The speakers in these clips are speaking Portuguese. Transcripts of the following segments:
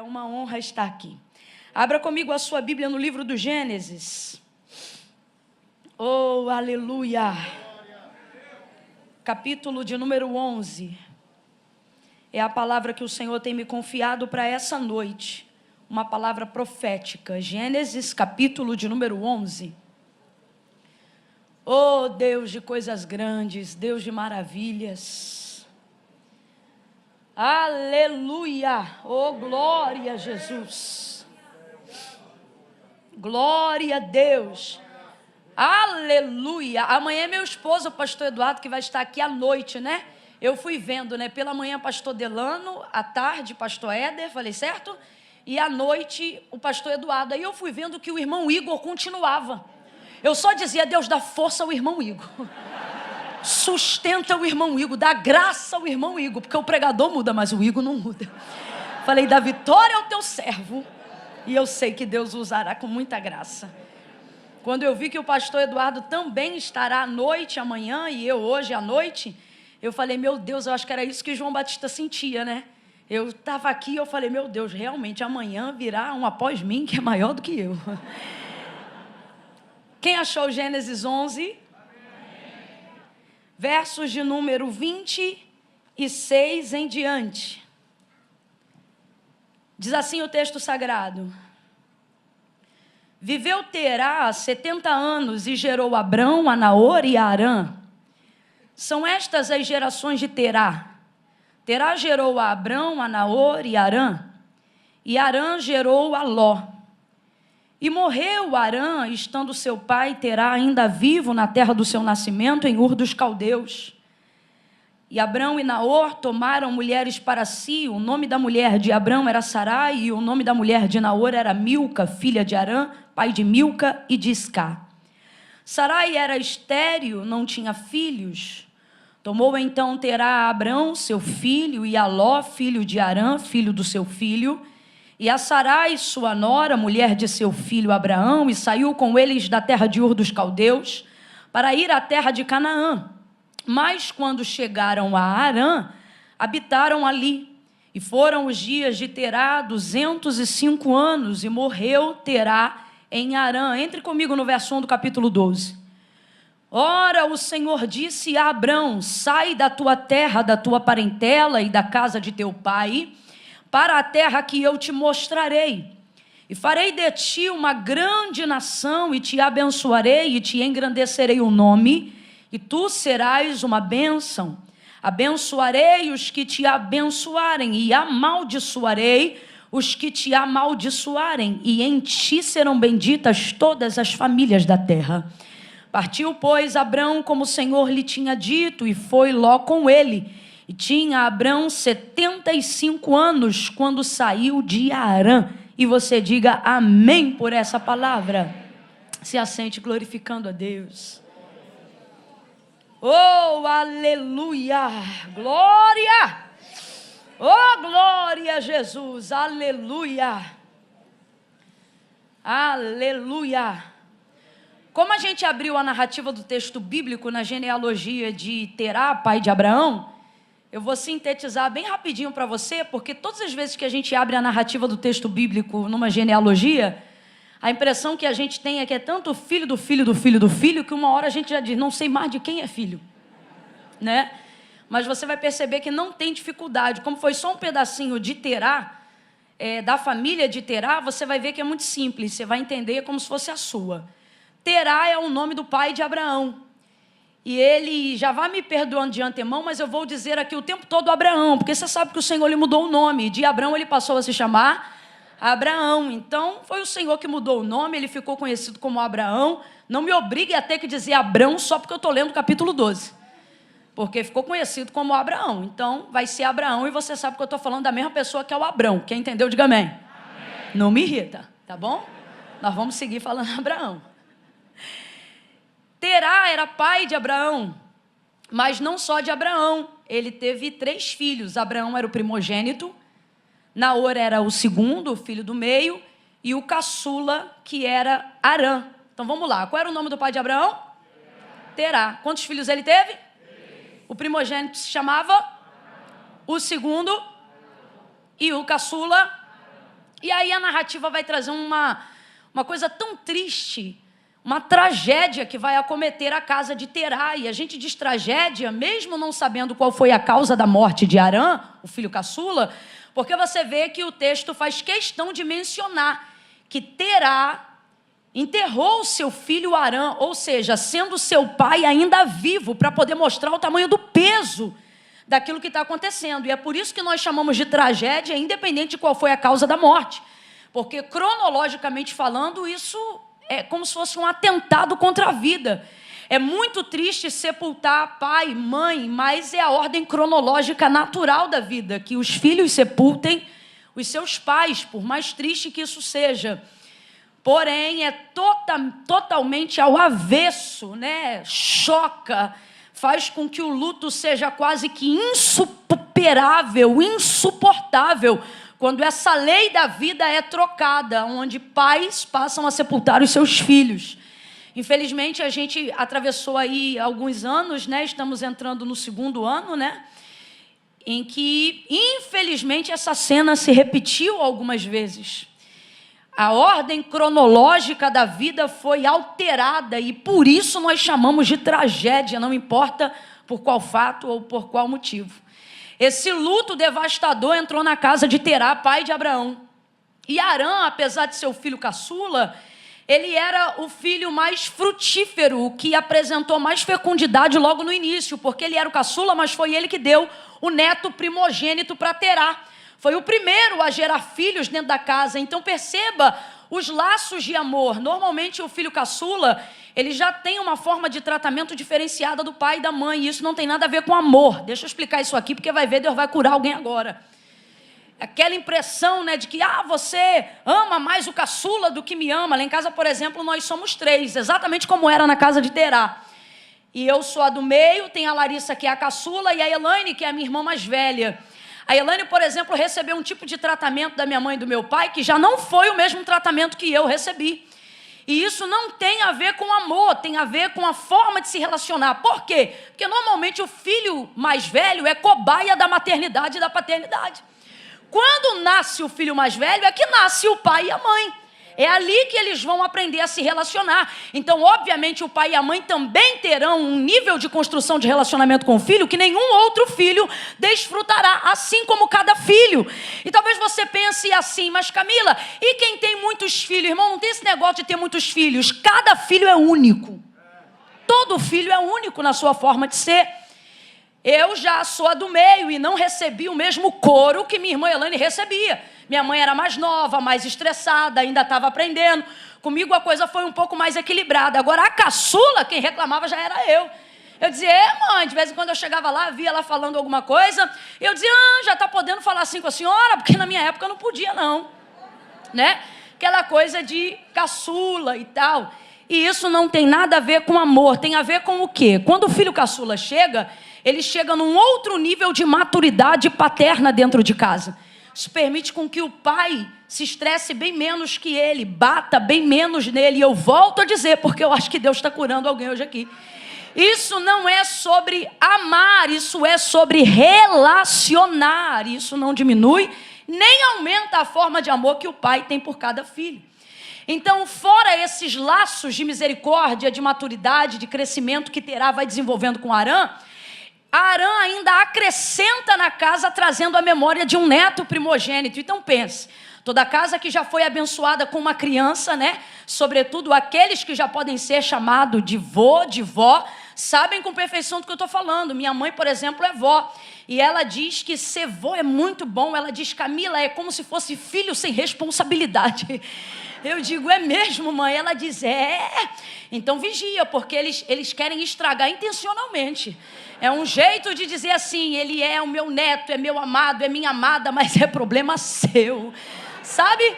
uma honra estar aqui. Abra comigo a sua Bíblia no livro do Gênesis. Oh, aleluia! Capítulo de número 11. É a palavra que o Senhor tem me confiado para essa noite. Uma palavra profética. Gênesis, capítulo de número 11. Oh, Deus de coisas grandes, Deus de maravilhas. Aleluia! Oh, glória a Jesus. Glória a Deus. Aleluia! Amanhã é meu esposo, o pastor Eduardo, que vai estar aqui à noite, né? Eu fui vendo, né? Pela manhã, pastor Delano, à tarde, pastor Éder, falei certo? E à noite, o pastor Eduardo. Aí eu fui vendo que o irmão Igor continuava. Eu só dizia, Deus dá força ao irmão Igor. Sustenta o irmão Igor, dá graça ao irmão Igor, porque o pregador muda, mas o Igor não muda. Falei, dá vitória ao teu servo. E eu sei que Deus usará com muita graça. Quando eu vi que o pastor Eduardo também estará à noite amanhã, e eu hoje à noite, eu falei, meu Deus, eu acho que era isso que João Batista sentia, né? Eu estava aqui e eu falei, meu Deus, realmente amanhã virá um após mim que é maior do que eu. Quem achou Gênesis 11? Versos de número 26 em diante. Diz assim o texto sagrado. Viveu Terá 70 anos e gerou Abrão, a Naor e a Harã. São estas as gerações de Terá. Terá gerou a Abrão, a Naor e a Harã. E Harã gerou a Ló. E morreu Harã, estando seu pai Terá ainda vivo na terra do seu nascimento, em Ur dos Caldeus. E Abrão e Naor tomaram mulheres para si. O nome da mulher de Abrão era Sarai, e o nome da mulher de Naor era Milca, filha de Harã, pai de Milca e de Iscá. Sarai era estéril, não tinha filhos. Tomou então Terá a Abrão, seu filho, e a Ló, filho de Harã, filho do seu filho, e a Sarai, sua nora, mulher de seu filho Abraão, e saiu com eles da terra de Ur dos Caldeus, para ir à terra de Canaã. Mas quando chegaram a Harã, habitaram ali. E foram os dias de Terá 205 anos, e morreu Terá em Harã. Entre comigo no verso 1 do capítulo 12. Ora, o Senhor disse a Abrão, sai da tua terra, da tua parentela e da casa de teu pai, para a terra que eu te mostrarei. E farei de ti uma grande nação, e te abençoarei, e te engrandecerei o nome, e tu serás uma bênção. Abençoarei os que te abençoarem, e amaldiçoarei os que te amaldiçoarem, e em ti serão benditas todas as famílias da terra. Partiu, pois, Abrão como o Senhor lhe tinha dito, e foi Ló com ele. E tinha Abrão 75 anos quando saiu de Harã. E você diga amém por essa palavra. Se assente glorificando a Deus. Oh, aleluia! Glória! Oh, glória a Jesus! Aleluia! Aleluia! Como a gente abriu a narrativa do texto bíblico na genealogia de Terá, pai de Abraão, eu vou sintetizar bem rapidinho para você, porque todas as vezes que a gente abre a narrativa do texto bíblico numa genealogia, a impressão que a gente tem é que é tanto filho do filho do filho do filho, que uma hora a gente já diz, não sei mais de quem é filho, né? Mas você vai perceber que não tem dificuldade. Como foi só um pedacinho de Terá, da família de Terá, você vai ver que é muito simples, você vai entender como se fosse a sua. Terá é o nome do pai de Abraão. E ele já vai me perdoando de antemão, mas eu vou dizer aqui o tempo todo Abraão, porque você sabe que o Senhor lhe mudou o nome. De Abrão ele passou a se chamar Abraão. Então foi o Senhor que mudou o nome, ele ficou conhecido como Abraão. Não me obrigue a ter que dizer Abrão só porque eu estou lendo o capítulo 12. Porque ficou conhecido como Abraão. Então vai ser Abraão, e você sabe que eu estou falando da mesma pessoa que é o Abrão. Quem entendeu, diga amém. Amém. Não me irrita, tá bom? Nós vamos seguir falando Abraão. Terá era pai de Abraão, mas não só de Abraão. Ele teve 3 filhos. Abraão era o primogênito, Naor era o segundo, o filho do meio, e o caçula, que era Harã. Então vamos lá, qual era o nome do pai de Abraão? Terá. Quantos filhos ele teve? 3. O primogênito se chamava? O segundo? E o caçula? E aí a narrativa vai trazer uma coisa tão triste, uma tragédia que vai acometer a casa de Terá. E a gente diz tragédia, mesmo não sabendo qual foi a causa da morte de Arã, o filho caçula, porque você vê que o texto faz questão de mencionar que Terá enterrou seu filho Arã, ou seja, sendo seu pai ainda vivo, para poder mostrar o tamanho do peso daquilo que está acontecendo. E é por isso que nós chamamos de tragédia, independente de qual foi a causa da morte. Porque, cronologicamente falando, isso é como se fosse um atentado contra a vida. É muito triste sepultar pai, mãe, mas é a ordem cronológica natural da vida, que os filhos sepultem os seus pais, por mais triste que isso seja. Porém, é totalmente ao avesso, né? Choca, faz com que o luto seja quase que insuperável, insuportável, quando essa lei da vida é trocada, onde pais passam a sepultar os seus filhos. Infelizmente, a gente atravessou aí alguns anos, né? Estamos entrando no 2º ano, né? Em que, infelizmente, essa cena se repetiu algumas vezes. A ordem cronológica da vida foi alterada e por isso nós chamamos de tragédia, não importa por qual fato ou por qual motivo. Esse luto devastador entrou na casa de Terá, pai de Abraão. E Arã, apesar de ser o filho caçula, ele era o filho mais frutífero, o que apresentou mais fecundidade logo no início, porque ele era o caçula, mas foi ele que deu o neto primogênito para Terá. Foi o primeiro a gerar filhos dentro da casa. Então perceba os laços de amor. Normalmente o filho caçula, ele já tem uma forma de tratamento diferenciada do pai e da mãe. E isso não tem nada a ver com amor. Deixa eu explicar isso aqui, porque vai ver, Deus vai curar alguém agora. Aquela impressão, né, de que você ama mais o caçula do que me ama. Lá em casa, por exemplo, nós somos 3, exatamente como era na casa de Terá. E eu sou a do meio, tem a Larissa, que é a caçula, e a Elaine, que é a minha irmã mais velha. A Elaine, por exemplo, recebeu um tipo de tratamento da minha mãe e do meu pai que já não foi o mesmo tratamento que eu recebi. E isso não tem a ver com amor, tem a ver com a forma de se relacionar. Por quê? Porque normalmente o filho mais velho é cobaia da maternidade e da paternidade. Quando nasce o filho mais velho é que nasce o pai e a mãe. É ali que eles vão aprender a se relacionar. Então, obviamente, o pai e a mãe também terão um nível de construção de relacionamento com o filho que nenhum outro filho desfrutará, assim como cada filho. E talvez você pense assim, mas Camila, e quem tem muitos filhos? Irmão, não tem esse negócio de ter muitos filhos. Cada filho é único. Todo filho é único na sua forma de ser. Eu já sou a do meio e não recebi o mesmo coro que minha irmã Elaine recebia. Minha mãe era mais nova, mais estressada, ainda estava aprendendo. Comigo a coisa foi um pouco mais equilibrada. Agora a caçula, quem reclamava já era eu. Eu dizia, mãe, de vez em quando eu chegava lá, via ela falando alguma coisa. Eu dizia, já está podendo falar assim com a senhora? Porque na minha época eu não podia não. Né? Aquela coisa de caçula e tal. E isso não tem nada a ver com amor, tem a ver com o quê? Quando o filho caçula chega, ele chega num outro nível de maturidade paterna dentro de casa. Isso permite com que o pai se estresse bem menos que ele, bata bem menos nele. E eu volto a dizer, porque eu acho que Deus está curando alguém hoje aqui. Isso não é sobre amar, isso é sobre relacionar. Isso não diminui, nem aumenta a forma de amor que o pai tem por cada filho. Então, fora esses laços de misericórdia, de maturidade, de crescimento que Terá vai desenvolvendo com Arã, Arã ainda acrescenta na casa, trazendo a memória de um neto primogênito. Então pense, toda casa que já foi abençoada com uma criança, né? Sobretudo aqueles que já podem ser chamados de vô, de vó, sabem com perfeição do que eu estou falando. Minha mãe, por exemplo, é vó. E ela diz que ser vó é muito bom. Ela diz, Camila, é como se fosse filho sem responsabilidade. Eu digo, é mesmo, mãe? Ela diz, então vigia, porque eles querem estragar intencionalmente. É um jeito de dizer assim, ele é o meu neto, é meu amado, é minha amada, mas é problema seu, sabe?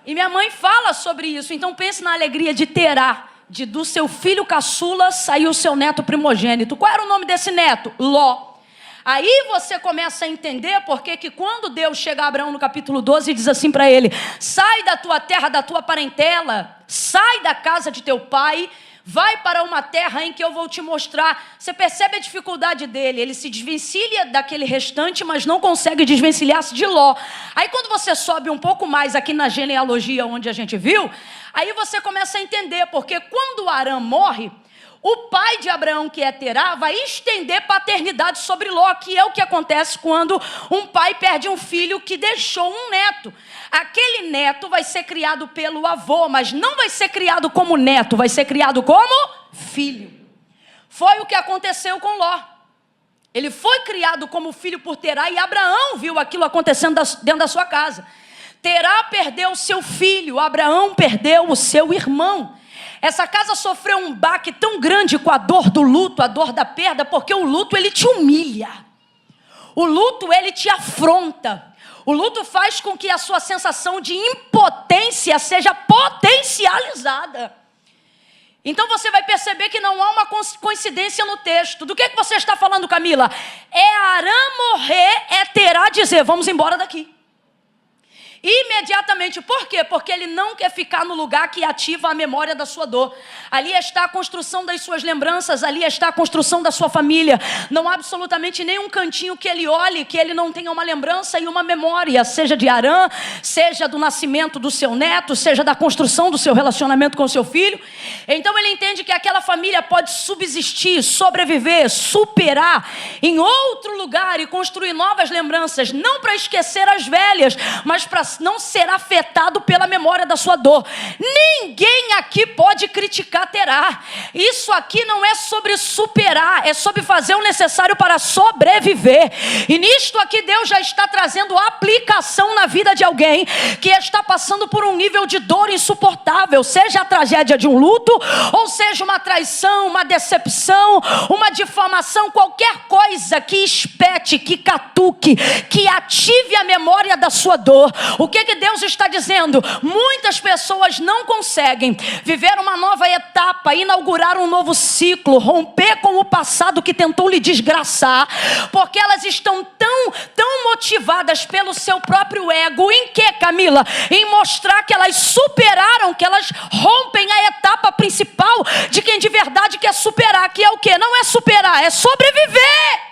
E minha mãe fala sobre isso. Então pense na alegria de Terá, do seu filho caçula saiu o seu neto primogênito. Qual era o nome desse neto? Ló. Aí você começa a entender porque que quando Deus chega a Abraão no capítulo 12 e diz assim para ele, sai da tua terra, da tua parentela, sai da casa de teu pai, vai para uma terra em que eu vou te mostrar. Você percebe a dificuldade dele, ele se desvencilha daquele restante, mas não consegue desvencilhar-se de Ló. Aí quando você sobe um pouco mais aqui na genealogia onde a gente viu, aí você começa a entender, porque quando Arã morre, o pai de Abraão, que é Terá, vai estender paternidade sobre Ló, que é o que acontece quando um pai perde um filho que deixou um neto. Aquele neto vai ser criado pelo avô, mas não vai ser criado como neto, vai ser criado como filho. Foi o que aconteceu com Ló. Ele foi criado como filho por Terá e Abraão viu aquilo acontecendo dentro da sua casa. Terá perdeu o seu filho, Abraão perdeu o seu irmão. Essa casa sofreu um baque tão grande com a dor do luto, a dor da perda, porque o luto ele te humilha. O luto ele te afronta. O luto faz com que a sua sensação de impotência seja potencializada. Então você vai perceber que não há uma coincidência no texto. Do que você está falando, Camila? É Arã morrer, é Terá dizer, vamos embora daqui. Imediatamente, por quê? Porque ele não quer ficar no lugar que ativa a memória da sua dor. Ali está a construção das suas lembranças, ali está a construção da sua família. Não há absolutamente nenhum cantinho que ele olhe, que ele não tenha uma lembrança e uma memória, seja de Arã, seja do nascimento do seu neto, seja da construção do seu relacionamento com o seu filho. Então ele entende que aquela família pode subsistir, sobreviver, superar em outro lugar e construir novas lembranças, não para esquecer as velhas, mas para não ser afetado pela memória da sua dor. Ninguém aqui pode criticar Terá. Isso aqui não é sobre superar, é sobre fazer o necessário para sobreviver. E nisto aqui Deus já está trazendo aplicação na vida de alguém que está passando por um nível de dor insuportável, seja a tragédia de um luto, ou seja uma traição, uma decepção, uma difamação, qualquer coisa que espete, que catuque, que ative a memória da sua dor. O que Deus está dizendo? Muitas pessoas não conseguem viver uma nova etapa, inaugurar um novo ciclo, romper com o passado que tentou lhe desgraçar, porque elas estão tão motivadas pelo seu próprio ego. Em que, Camila? Em mostrar que elas superaram, que elas rompem a etapa principal de quem de verdade quer superar, que é o quê? Não é superar, é sobreviver.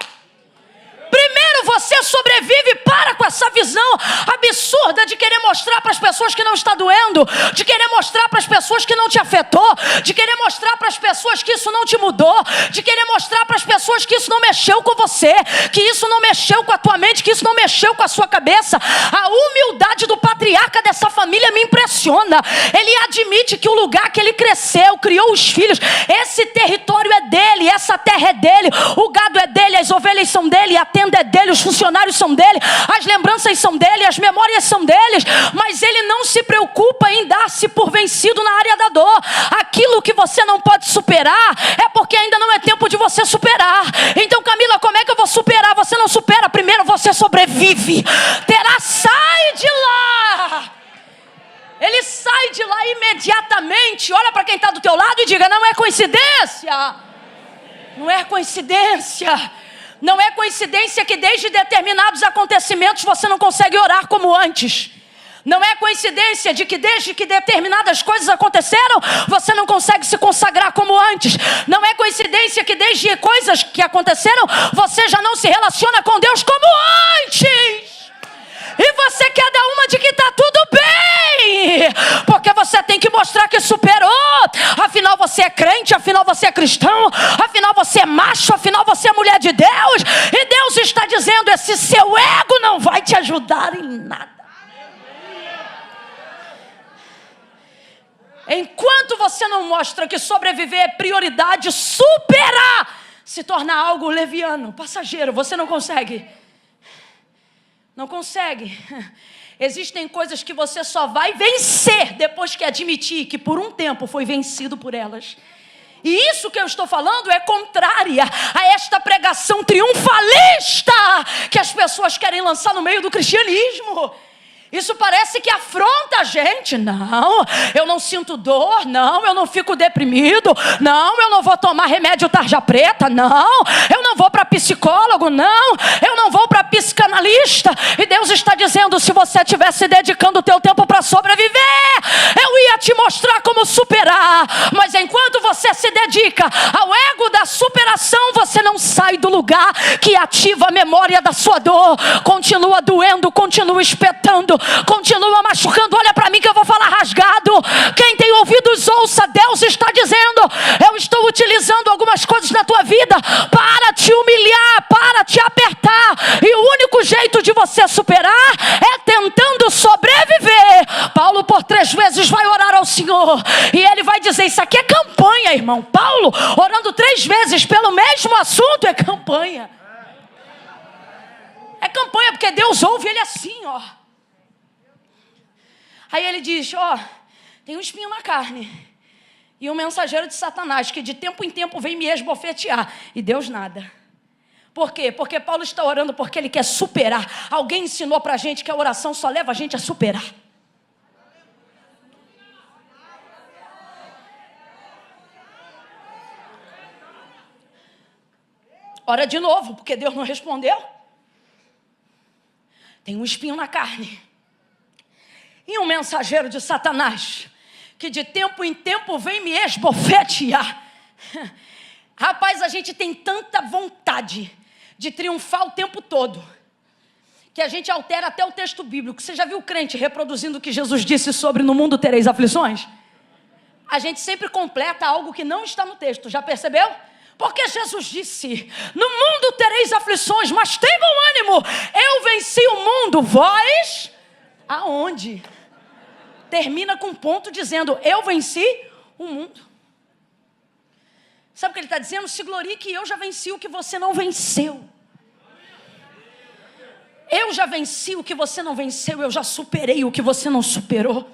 Primeiro você sobrevive, para com essa visão absurda de querer mostrar para as pessoas que não está doendo, de querer mostrar para as pessoas que não te afetou, de querer mostrar para as pessoas que isso não te mudou, de querer mostrar para as pessoas que isso não mexeu com você, que isso não mexeu com a tua mente, que isso não mexeu com a sua cabeça. A humildade do patriarca dessa família me impressiona. Ele admite que o lugar que ele cresceu, criou os filhos, esse território é dele, essa terra é dele, o gado é dele, as ovelhas são dele, a tenda é dele, os funcionários são dele, as lembranças são dele, as memórias são deles, mas ele não se preocupa em dar-se por vencido na área da dor. Aquilo que você não pode superar é porque ainda não é tempo de você superar. Então, Camila, como é que eu vou superar? Você não supera, primeiro você sobrevive. Terá, sai de lá. Ele sai de lá imediatamente. Olha para quem está do teu lado e diga, não é coincidência. Não é coincidência. Não é coincidência que desde determinados acontecimentos você não consegue orar como antes. Não é coincidência de que desde que determinadas coisas aconteceram, você não consegue se consagrar como antes. Não é coincidência que desde coisas que aconteceram, você já não se relaciona com Deus como antes. E você quer dar uma de que está tudo bem, porque você tem que mostrar que superou. Afinal você é crente, afinal você é cristão, afinal você é macho, afinal você é mulher de Deus. E Deus está dizendo, esse seu ego não vai te ajudar em nada. Enquanto você não mostra que sobreviver é prioridade, superar se torna algo leviano, passageiro. Você não consegue. Não consegue. Existem coisas que você só vai vencer depois que admitir que por um tempo foi vencido por elas. E isso que eu estou falando é contrária a esta pregação triunfalista que as pessoas querem lançar no meio do cristianismo. Isso parece que afronta a gente. Não, eu não sinto dor. Não, eu não fico deprimido. Não, eu não vou tomar remédio tarja preta. Não, eu não vou para psicólogo. Não, eu não vou para psicanalista. E Deus está dizendo, se você estivesse dedicando o teu tempo para sobreviver, eu ia ia te mostrar como superar. Mas enquanto você se dedica ao ego da superação, você não sai do lugar que ativa a memória da sua dor. Continua doendo, continua espetando, continua machucando. Olha para mim que eu vou falar rasgado. Quem tem ouvidos ouça. Deus está dizendo: eu estou utilizando algumas coisas na tua vida para te humilhar, para te apertar. E o único jeito de você superar é tentando sobreviver. Paulo por 3 vezes vai orar ao Senhor e ele vai dizer: isso aqui é campanha, irmão. Paulo orando 3 vezes pelo mesmo assunto é campanha. É campanha porque Deus ouve ele assim, ó. Aí ele diz: ó, tem um espinho na carne e um mensageiro de Satanás que de tempo em tempo vem me esbofetear. E Deus nada. Por quê? Porque Paulo está orando porque ele quer superar. Alguém ensinou pra gente que a oração só leva a gente a superar. Ora de novo, porque Deus não respondeu. Tem um espinho na carne e um mensageiro de Satanás que de tempo em tempo vem me esbofetear. Rapaz, a gente tem tanta vontade de triunfar o tempo todo que a gente altera até o texto bíblico. Você já viu o crente reproduzindo o que Jesus disse sobre no mundo tereis aflições? A gente sempre completa algo que não está no texto, já percebeu? Porque Jesus disse: no mundo tereis aflições, mas tem bom ânimo, eu venci o mundo. Vós, aonde? Termina com um ponto dizendo: eu venci o mundo. Sabe o que ele está dizendo? Se glorie que eu já venci o que você não venceu. Eu já venci o que você não venceu. Eu já superei o que você não superou.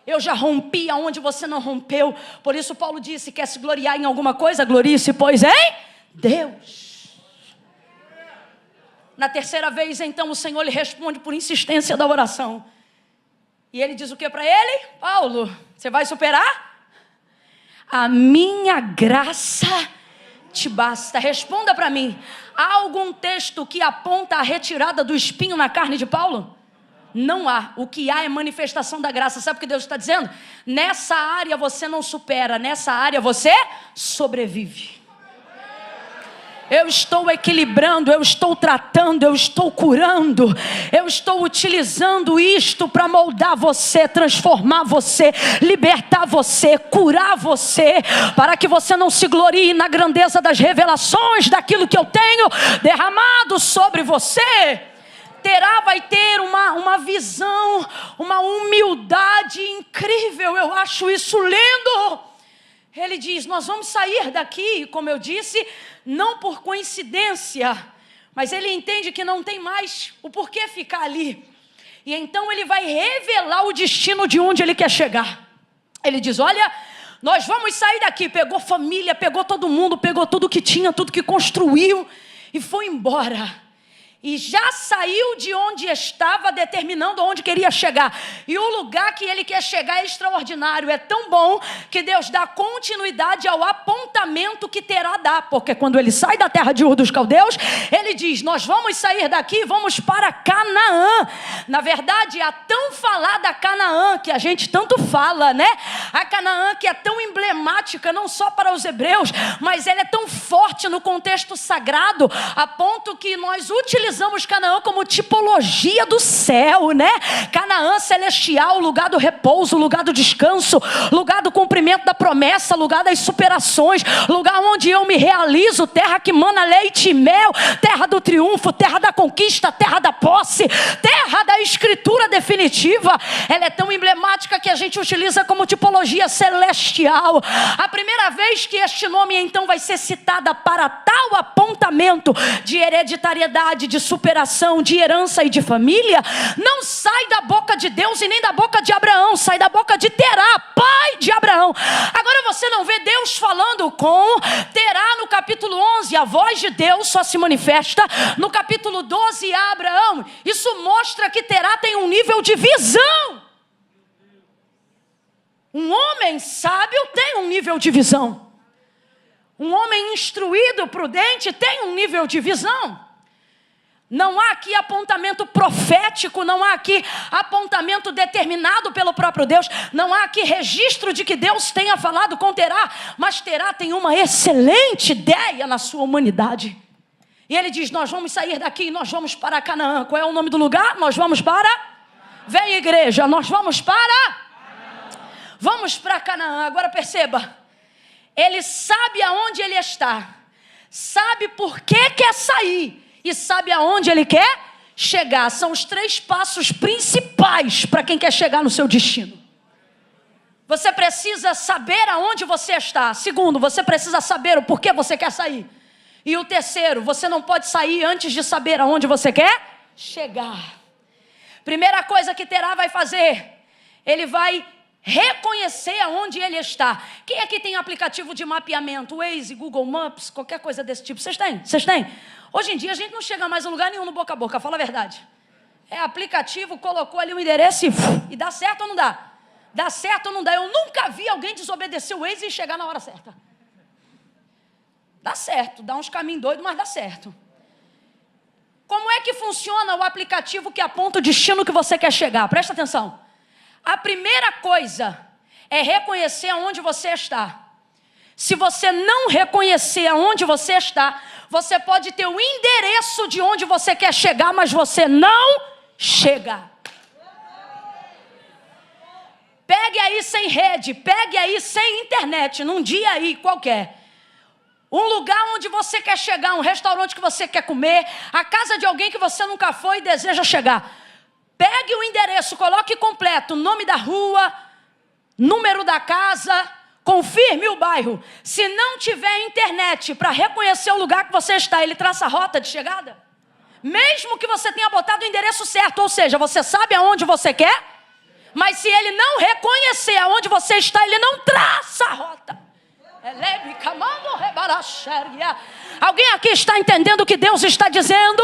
Eu já rompi aonde você não rompeu. Por isso Paulo disse: quer se gloriar em alguma coisa? Glorie-se, pois, em Deus. Na terceira vez, então, o Senhor lhe responde por insistência da oração. E ele diz o que para ele? Paulo, você vai superar? A minha graça te basta. Responda para mim. Há algum texto que aponta a retirada do espinho na carne de Paulo? Não há. O que há é manifestação da graça. Sabe o que Deus está dizendo? Nessa área você não supera, nessa área você sobrevive. Eu estou equilibrando, eu estou tratando, eu estou curando, eu estou utilizando isto para moldar você, transformar você, libertar você, curar você, para que você não se glorie na grandeza das revelações daquilo que eu tenho derramado sobre você. Vai ter uma visão, uma humildade incrível. Eu acho isso lindo. Ele diz: nós vamos sair daqui, como eu disse, não por coincidência, mas ele entende que não tem mais o porquê ficar ali. E então ele vai revelar o destino de onde ele quer chegar. Ele diz: olha, nós vamos sair daqui. Pegou família, pegou todo mundo, pegou tudo que tinha, tudo que construiu e foi embora. E já saiu de onde estava, determinando onde queria chegar. E o lugar que ele quer chegar é extraordinário. É tão bom que Deus dá continuidade ao apontamento que terá a dar. Porque quando ele sai da terra de Ur dos Caldeus, ele diz: nós vamos sair daqui e vamos para Canaã. Na verdade, a tão falada Canaã, que a gente tanto fala, né? A Canaã que é tão emblemática, não só para os hebreus, mas ela é tão forte no contexto sagrado, a ponto que nós utilizamos Canaã como tipologia do céu, né? Canaã celestial, lugar do repouso, lugar do descanso, lugar do cumprimento da promessa, lugar das superações, lugar onde eu me realizo, terra que mana leite e mel, terra do triunfo, terra da conquista, terra da posse, terra da escritura definitiva. Ela é tão emblemática que a gente utiliza como tipologia celestial. A primeira vez que este nome então vai ser citada para tal apontamento de hereditariedade, de superação, de herança e de família, não sai da boca de Deus e nem da boca de Abraão, sai da boca de Terá, pai de Abraão. Agora você não vê Deus falando com Terá no capítulo 11, a voz de Deus só se manifesta no capítulo 12 a Abraão. Isso mostra que Terá tem um nível de visão. Um homem sábio tem um nível de visão. Um homem instruído, prudente, tem um nível de visão. Não há aqui apontamento profético, não há aqui apontamento determinado pelo próprio Deus, não há aqui registro de que Deus tenha falado com Terá, mas Terá tem uma excelente ideia na sua humanidade. E ele diz, nós vamos sair daqui e nós vamos para Canaã. Qual é o nome do lugar? Nós vamos para... Vem, igreja, nós vamos para... Vamos para Canaã. Agora perceba, ele sabe aonde ele está, sabe por que quer sair e sabe aonde ele quer chegar. São os 3 passos principais para quem quer chegar no seu destino. Você precisa saber aonde você está. Segundo, você precisa saber o porquê você quer sair. E o terceiro, você não pode sair antes de saber aonde você quer chegar. Primeira coisa que Terá vai fazer, ele vai reconhecer aonde ele está. Quem aqui tem aplicativo de mapeamento, Waze, Google Maps, qualquer coisa desse tipo? Vocês têm? Vocês têm? Hoje em dia a gente não chega mais a lugar nenhum no boca a boca, fala a verdade. É aplicativo, colocou ali o endereço e dá certo ou não dá? Dá certo ou não dá? Eu nunca vi alguém desobedecer o Waze e chegar na hora certa. Dá certo, dá uns caminhos doidos, mas dá certo. Como é que funciona o aplicativo que aponta o destino que você quer chegar? Presta atenção. A primeira coisa é reconhecer aonde você está. Se você não reconhecer aonde você está, você pode ter o endereço de onde você quer chegar, mas você não chega. Pegue aí sem rede, pegue aí sem internet, num dia aí qualquer. Um lugar onde você quer chegar, um restaurante que você quer comer, a casa de alguém que você nunca foi e deseja chegar. Pegue o endereço, coloque completo, nome da rua, número da casa, confirme o bairro. Se não tiver internet para reconhecer o lugar que você está, ele traça a rota de chegada? Mesmo que você tenha botado o endereço certo, ou seja, você sabe aonde você quer, mas se ele não reconhecer aonde você está, ele não traça a rota. Alguém aqui está entendendo o que Deus está dizendo?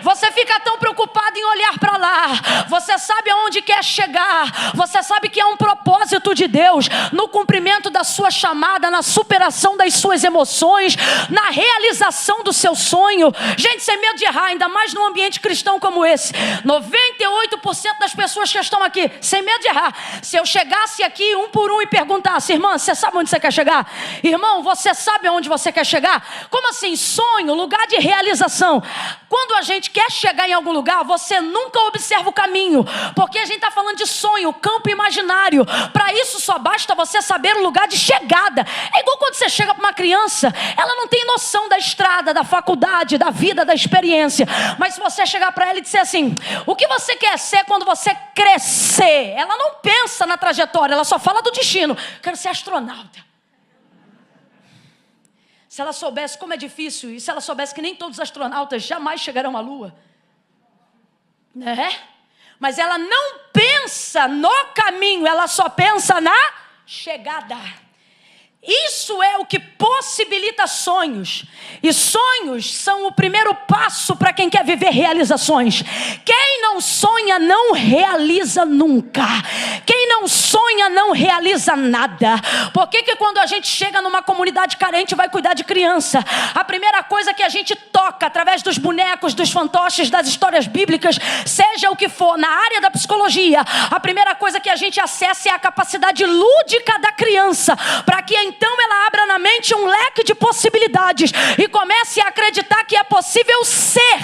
Você fica tão preocupado em olhar para lá. Você sabe aonde quer chegar. Você sabe que há um propósito de Deus no cumprimento da sua chamada, na superação das suas emoções, na realização do seu sonho. Gente, sem medo de errar, ainda mais num ambiente cristão como esse. 98% das pessoas que estão aqui, sem medo de errar. Se eu chegasse aqui um por um e perguntasse, irmã, você sabe onde você quer chegar? Irmão, você sabe aonde você quer chegar? Como assim? Sonho, lugar de realização. Quando a gente quer chegar em algum lugar, você nunca observa o caminho, porque a gente está falando de sonho, campo imaginário. Para isso só basta você saber o lugar de chegada. É igual quando você chega para uma criança, ela não tem noção da estrada, da faculdade, da vida, da experiência. Mas se você chegar para ela e disser assim, o que você quer ser quando você crescer? Ela não pensa na trajetória, ela só fala do destino. Quero ser astronauta. Se ela soubesse como é difícil, e se ela soubesse que nem todos os astronautas jamais chegarão à Lua, né? Mas ela não pensa no caminho, ela só pensa na chegada. Isso é o que possibilita sonhos. E sonhos são o primeiro passo para quem quer viver realizações. Quem não sonha não realiza nunca. Quem não sonha não realiza nada. Por que quando a gente chega numa comunidade carente vai cuidar de criança? A primeira coisa que a gente toca através dos bonecos, dos fantoches, das histórias bíblicas, seja o que for, na área da psicologia, a primeira coisa que a gente acessa é a capacidade lúdica da criança, para que então ela abra na mente um leque de possibilidades e comece a acreditar que é possível ser,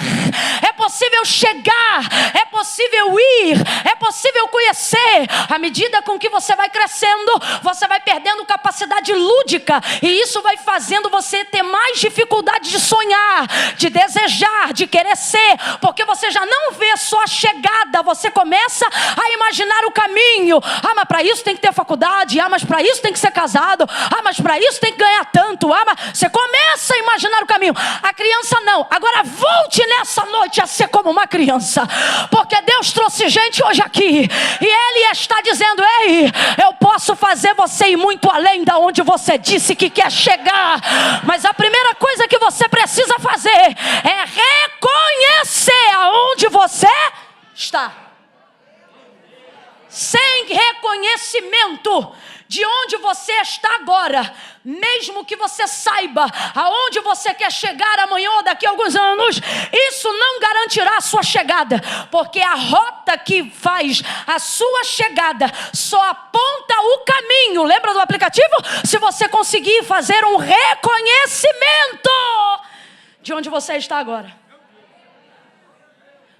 é possível chegar, é possível ir, é possível conhecer. À medida com que você vai crescendo, você vai perdendo capacidade lúdica, e isso vai fazendo você ter mais dificuldade de sonhar, de desejar, de querer ser, porque você já não vê só a chegada, você começa a imaginar o caminho. Ah, mas para isso tem que ter faculdade. Ah, mas para isso tem que ser casado. Ah, mas para isso tem que ganhar tanto. Ah, mas você começa a imaginar o caminho. A criança não. Agora volte nessa noite a ser como uma criança, porque Deus trouxe gente hoje aqui e Ele está dizendo, ei, eu posso fazer você ir muito além da onde você disse que quer chegar. Mas a primeira coisa que você precisa fazer é reconhecer aonde você está. Sem reconhecimento de onde você está agora, mesmo que você saiba aonde você quer chegar amanhã ou daqui a alguns anos, isso não garantirá a sua chegada, porque a rota que faz a sua chegada só aponta o caminho. Lembra do aplicativo? Se você conseguir fazer um reconhecimento de onde você está agora.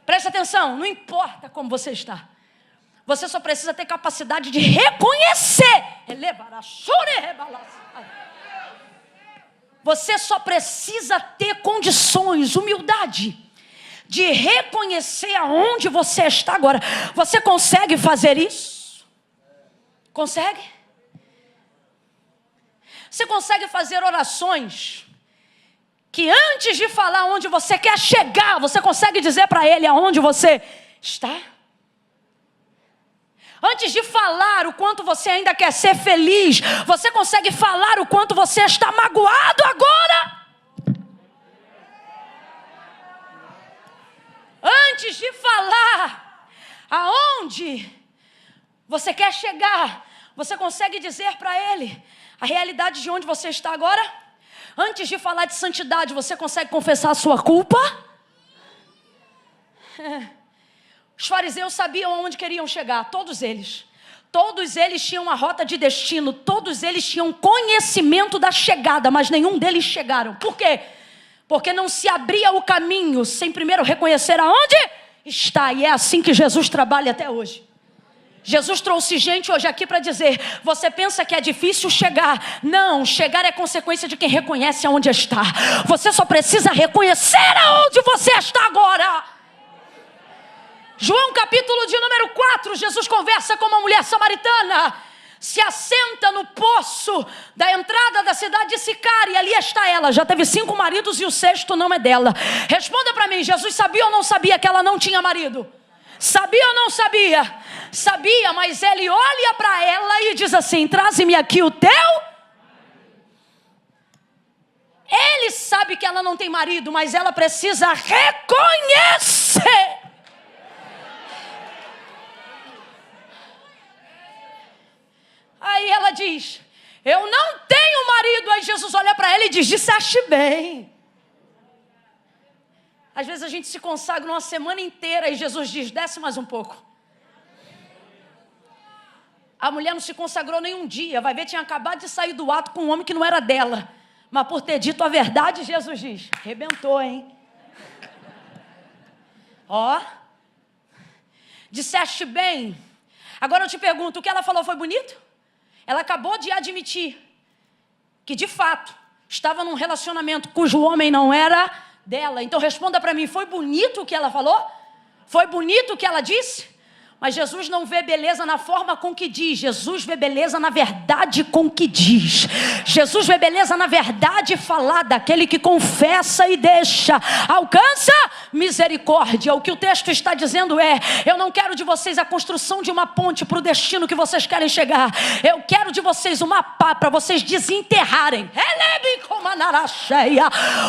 Preste atenção, não importa como você está. Você só precisa ter capacidade de reconhecer. Você só precisa ter condições, humildade, de reconhecer aonde você está agora. Você consegue fazer isso? Consegue? Você consegue fazer orações que antes de falar onde você quer chegar, você consegue dizer para ele aonde você está? Antes de falar o quanto você ainda quer ser feliz, você consegue falar o quanto você está magoado agora? Antes de falar aonde você quer chegar, você consegue dizer para ele a realidade de onde você está agora? Antes de falar de santidade, você consegue confessar a sua culpa? Os fariseus sabiam aonde queriam chegar, todos eles. Todos eles tinham uma rota de destino, todos eles tinham conhecimento da chegada, mas nenhum deles chegaram. Por quê? Porque não se abria o caminho sem primeiro reconhecer aonde está. E é assim que Jesus trabalha até hoje. Jesus trouxe gente hoje aqui para dizer: você pensa que é difícil chegar? Não, chegar é consequência de quem reconhece aonde está. Você só precisa reconhecer aonde você está agora. João capítulo de número 4, Jesus conversa com uma mulher samaritana, se assenta no poço da entrada da cidade de Sicar, e ali está ela, já teve 5 maridos e o 6º não é dela. Responda para mim, Jesus sabia ou não sabia que ela não tinha marido? Sabia ou não sabia? Sabia, mas ele olha para ela e diz assim: traze-me aqui o teu. Ele sabe que ela não tem marido, mas ela precisa reconhecer. Aí ela diz: eu não tenho marido. Aí Jesus olha para ela e diz: disseste bem. Às vezes a gente se consagra uma semana inteira e Jesus diz: desce mais um pouco. A mulher não se consagrou nem um dia, vai ver, tinha acabado de sair do ato com um homem que não era dela, mas por ter dito a verdade, Jesus diz: arrebentou, hein? Ó, disseste bem. Agora eu te pergunto, o que ela falou foi bonito? Ela acabou de admitir que de fato estava num relacionamento cujo homem não era dela. Então responda para mim, foi bonito o que ela falou? Foi bonito o que ela disse? Mas Jesus não vê beleza na forma com que diz. Jesus vê beleza na verdade com que diz. Jesus vê beleza na verdade falada. Aquele que confessa e deixa alcança misericórdia. O que o texto está dizendo é: eu não quero de vocês a construção de uma ponte para o destino que vocês querem chegar. Eu quero de vocês uma pá para vocês desenterrarem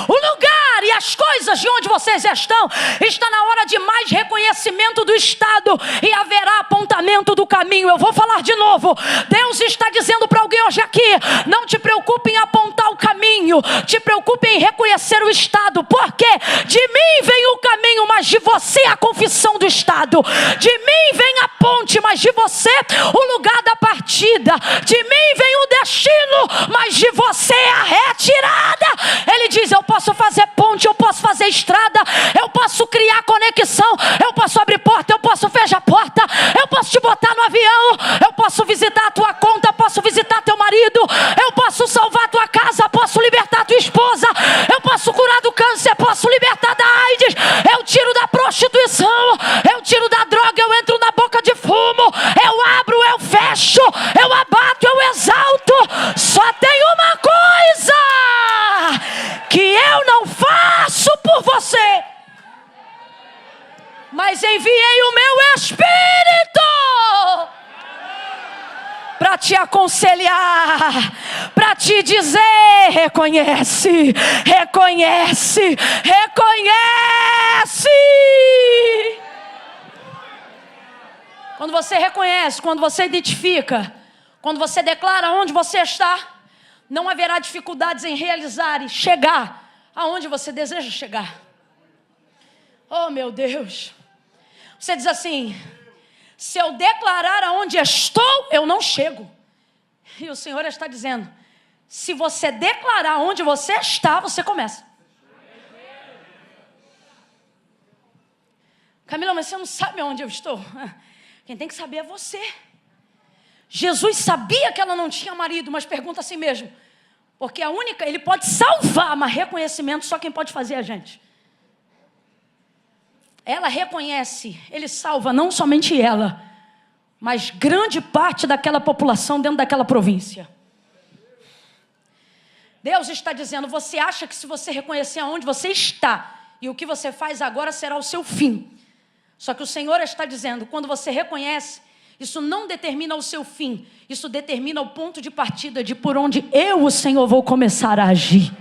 o lugar e as coisas de onde vocês estão. Está na hora de mais reconhecimento do Estado e haverá apontamento do caminho. Eu vou falar de novo. Deus está dizendo para alguém hoje aqui: não te preocupe em apontar o caminho, te preocupe em reconhecer o Estado, porque de mim vem o caminho, mas de você a confissão do Estado. De mim vem a ponte, mas de você o lugar da partida. De mim vem o destino, mas de você a retirada. Ele diz: eu posso fazer ponte, eu posso fazer estrada, eu posso criar conexão, eu posso abrir porta, eu posso fechar porta, eu posso te botar no avião, eu posso visitar a tua conta, posso visitar teu marido, eu posso salvar tua casa, posso libertar tua esposa, eu posso curar do câncer, posso libertar da AIDS, eu tiro da prostituição, eu tiro da droga, eu entro na boca de fumo, eu abro, eu fecho, eu abato, eu exalto. Só tem uma coisa que eu não faço por você, mas enviei o meu Espírito para te aconselhar, para te dizer: reconhece, reconhece, reconhece. Quando você reconhece, quando você identifica, quando você declara onde você está, não haverá dificuldades em realizar e chegar aonde você deseja chegar. Oh, meu Deus. Você diz assim: se eu declarar aonde estou, eu não chego. E o Senhor está dizendo: se você declarar onde você está, você começa. Camila, mas você não sabe onde eu estou. Quem tem que saber é você. Jesus sabia que ela não tinha marido, mas pergunta a si mesmo. Porque ele pode salvar, mas reconhecimento só quem pode fazer é a gente. Ela reconhece, ele salva não somente ela, mas grande parte daquela população dentro daquela província. Deus está dizendo: você acha que se você reconhecer aonde você está e o que você faz agora será o seu fim. Só que o Senhor está dizendo: quando você reconhece, isso não determina o seu fim, isso determina o ponto de partida de por onde eu, o Senhor, vou começar a agir.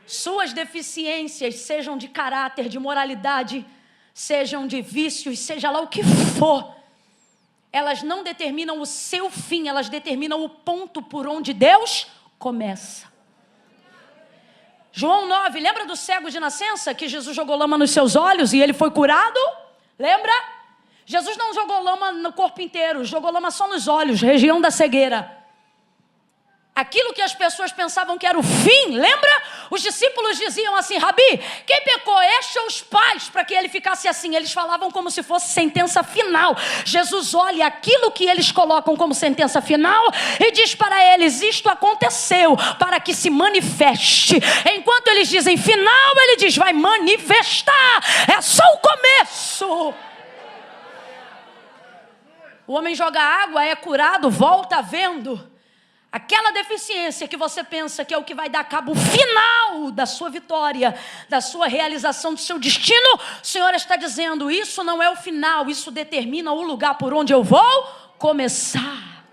Suas deficiências, sejam de caráter, de moralidade, sejam de vícios, seja lá o que for, elas não determinam o seu fim, elas determinam o ponto por onde Deus começa. João 9, lembra do cego de nascença que Jesus jogou lama nos seus olhos e ele foi curado? Lembra? Jesus não jogou lama no corpo inteiro, jogou lama só nos olhos, região da cegueira. Aquilo que as pessoas pensavam que era o fim, lembra? Os discípulos diziam assim: Rabi, quem pecou, este ou os pais, para que ele ficasse assim? Eles falavam como se fosse sentença final. Jesus olha aquilo que eles colocam como sentença final e diz para eles: isto aconteceu para que se manifeste. Enquanto eles dizem final, ele diz: vai manifestar, é só o começo. O homem joga água, é curado, volta vendo. Aquela deficiência que você pensa que é o que vai dar cabo final da sua vitória, da sua realização, do seu destino, o Senhor está dizendo: isso não é o final, isso determina o lugar por onde eu vou começar.